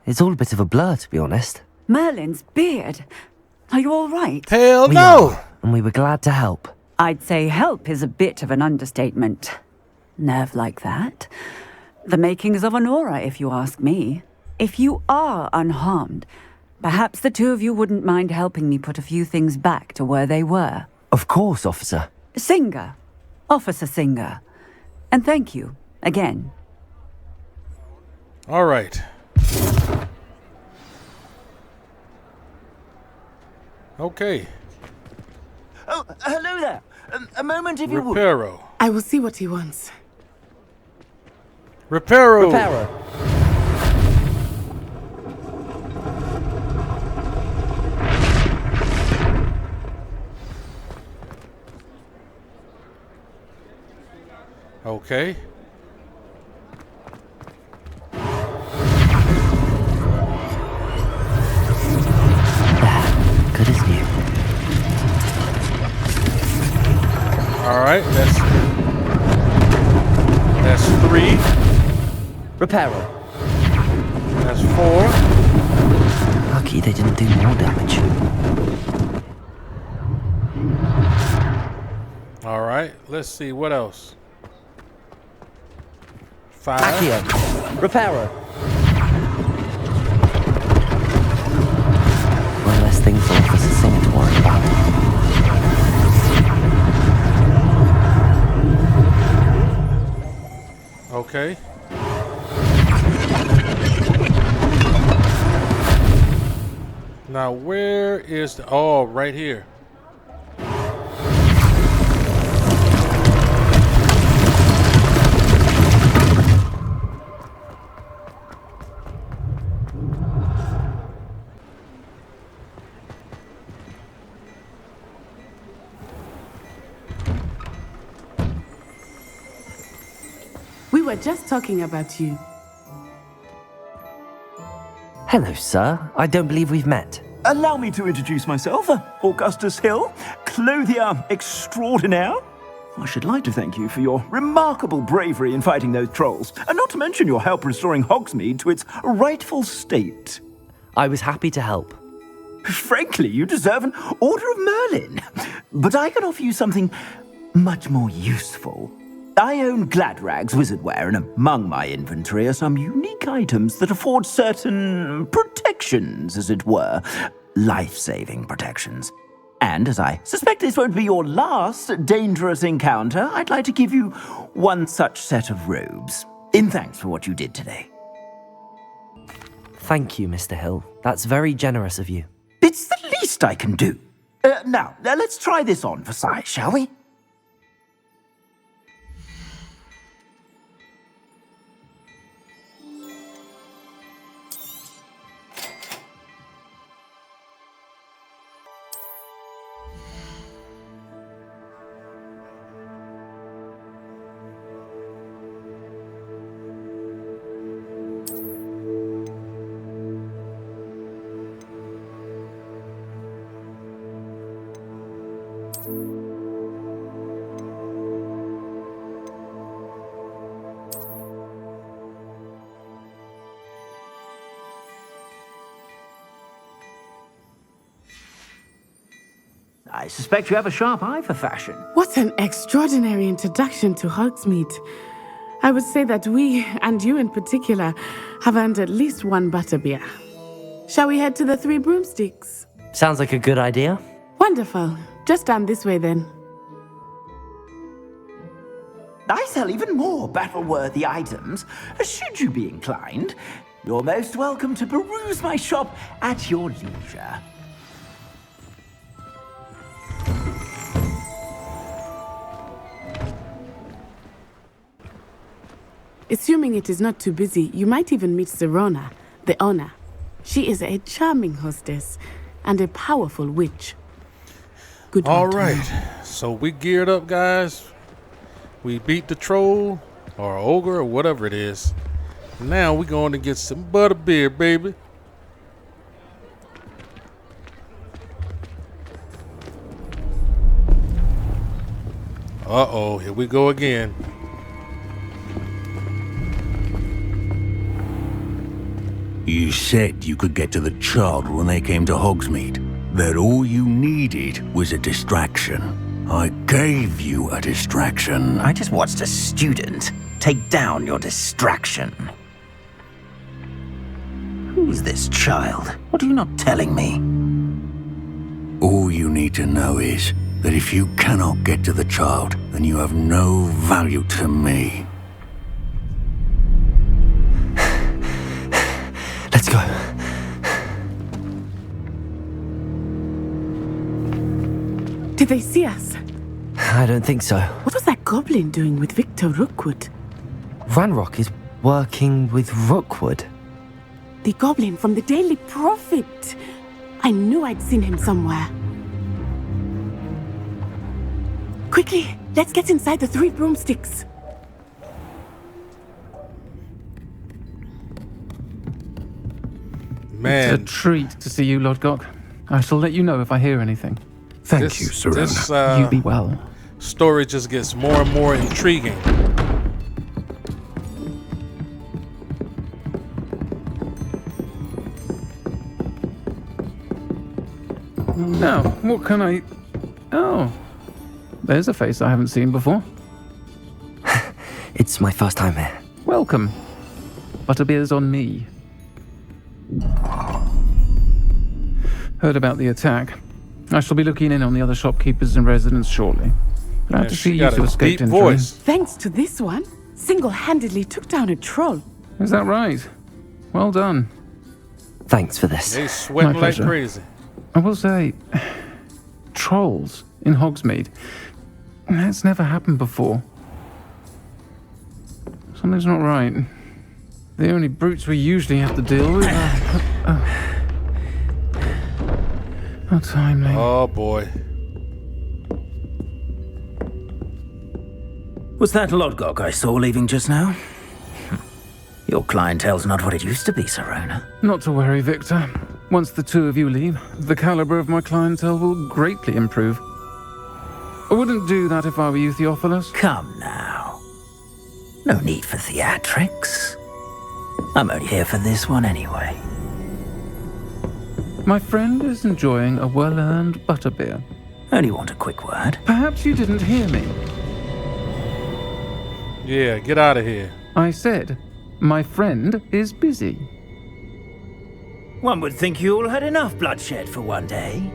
It's all a bit of a blur, to be honest. Merlin's beard. Are you all right? Hell We no. are, and we were glad to help. I'd say help is a bit of an understatement. Nerve like that. The makings of an aura, if you ask me. If you are unharmed, perhaps the two of you wouldn't mind helping me put a few things back to where they were. Of course, officer. Singer. Officer Singer. And thank you, again. All right. Okay. Oh, hello there. A moment if you would. Reparo. I will see what he wants. Reparo. Okay. Repairer. That's 4. Lucky they didn't do more damage. All right, let's see what else. 5. Accio. Repairer. One less thing for Officer Singer to worry about. Okay. Now where is the... Oh, right here. We were just talking about you. Hello, sir. I don't believe we've met. Allow me to introduce myself, Augustus Hill, clothier extraordinaire. I should like to thank you for your remarkable bravery in fighting those trolls, and not to mention your help restoring Hogsmeade to its rightful state. I was happy to help. Frankly, you deserve an Order of Merlin. But I can offer you something much more useful. I own Gladrag's wizardware, and among my inventory are some unique items that afford certain protections, as it were. Life-saving protections. And as I suspect this won't be your last dangerous encounter, I'd like to give you one such set of robes, in thanks for what you did today. Thank you, Mr. Hill. That's very generous of you. It's the least I can do. Now, let's try this on for size, shall we? I suspect you have a sharp eye for fashion. What an extraordinary introduction to Hogsmeade. I would say that we, and you in particular, have earned at least one butterbeer. Shall we head to the Three Broomsticks? Sounds like a good idea. Wonderful. Just down this way then. I sell even more battle-worthy items. Should you be inclined, you're most welcome to peruse my shop at your leisure. Assuming it is not too busy, you might even meet Serona, the owner. She is a charming hostess and a powerful witch. Good one. All right, so we geared up, guys. We beat the troll or ogre or whatever it is. Now we're going to get some butterbeer, baby. Uh-oh, here we go again. You said you could get to the child when they came to Hogsmeade. That all you needed was a distraction. I gave you a distraction. I just watched a student take down your distraction. Who's this child? What are you not telling me? All you need to know is that if you cannot get to the child, then you have no value to me. Let's go. Did they see us? I don't think so. What was that goblin doing with Victor Rookwood? Ranrock is working with Rookwood. The goblin from the Daily Prophet. I knew I'd seen him somewhere. Quickly, let's get inside the Three Broomsticks. Man. It's a treat to see you, Lord Gok. I shall let you know if I hear anything. Thank you, Serona. This, you be well. Story just gets more and more intriguing. Now, what can I... Oh, there's a face I haven't seen before. It's my first time here. Welcome. Butterbeer's on me. Heard about the attack. I shall be looking in on the other shopkeepers and residents shortly. Glad to see you two escaped in time. Thanks to this one, single-handedly took down a troll. Is that right? Well done. Thanks for this. They sweating like pleasure. crazy. I will say, trolls in Hogsmeade. That's never happened before. Something's not right. The only brutes we usually have to deal with are... How timely. Oh boy. Was that Lodgok I saw leaving just now? Your clientele's not what it used to be, Serona. Not to worry, Victor. Once the two of you leave, the caliber of my clientele will greatly improve. I wouldn't do that if I were you, Theophilus. Come now. No need for theatrics. I'm only here for this one anyway. My friend is enjoying a well-earned butterbeer. Only want a quick word. Perhaps you didn't hear me. Yeah, get out of here. I said, my friend is busy. One would think you all had enough bloodshed for one day.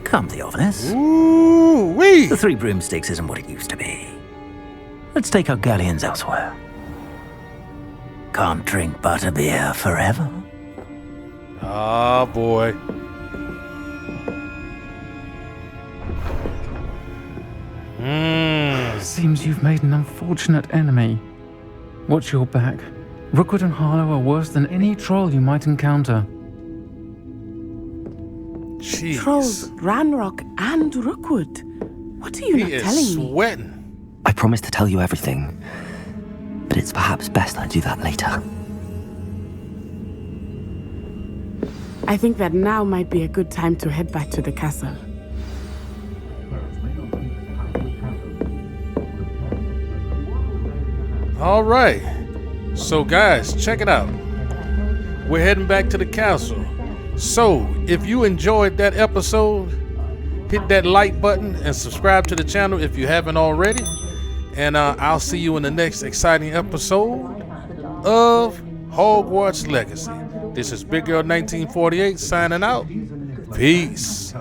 Come, Theophilus. Ooh-wee! The Three Broomsticks isn't what it used to be. Let's take our galleons elsewhere. Can't drink butterbeer forever. Oh boy. Seems you've made an unfortunate enemy. Watch your back. Rookwood and Harlow are worse than any troll you might encounter. Jeez. Trolls, Ranrock, and Rookwood. What are you not telling me? Sweating. I promised to tell you everything, but it's perhaps best I do that later. I think that now might be a good time to head back to the castle. All right. So guys, check it out. We're heading back to the castle. So if you enjoyed that episode, hit that like button and subscribe to the channel if you haven't already. And I'll see you in the next exciting episode of Hogwarts Legacy. This is Big Girl 1948 signing out. Peace.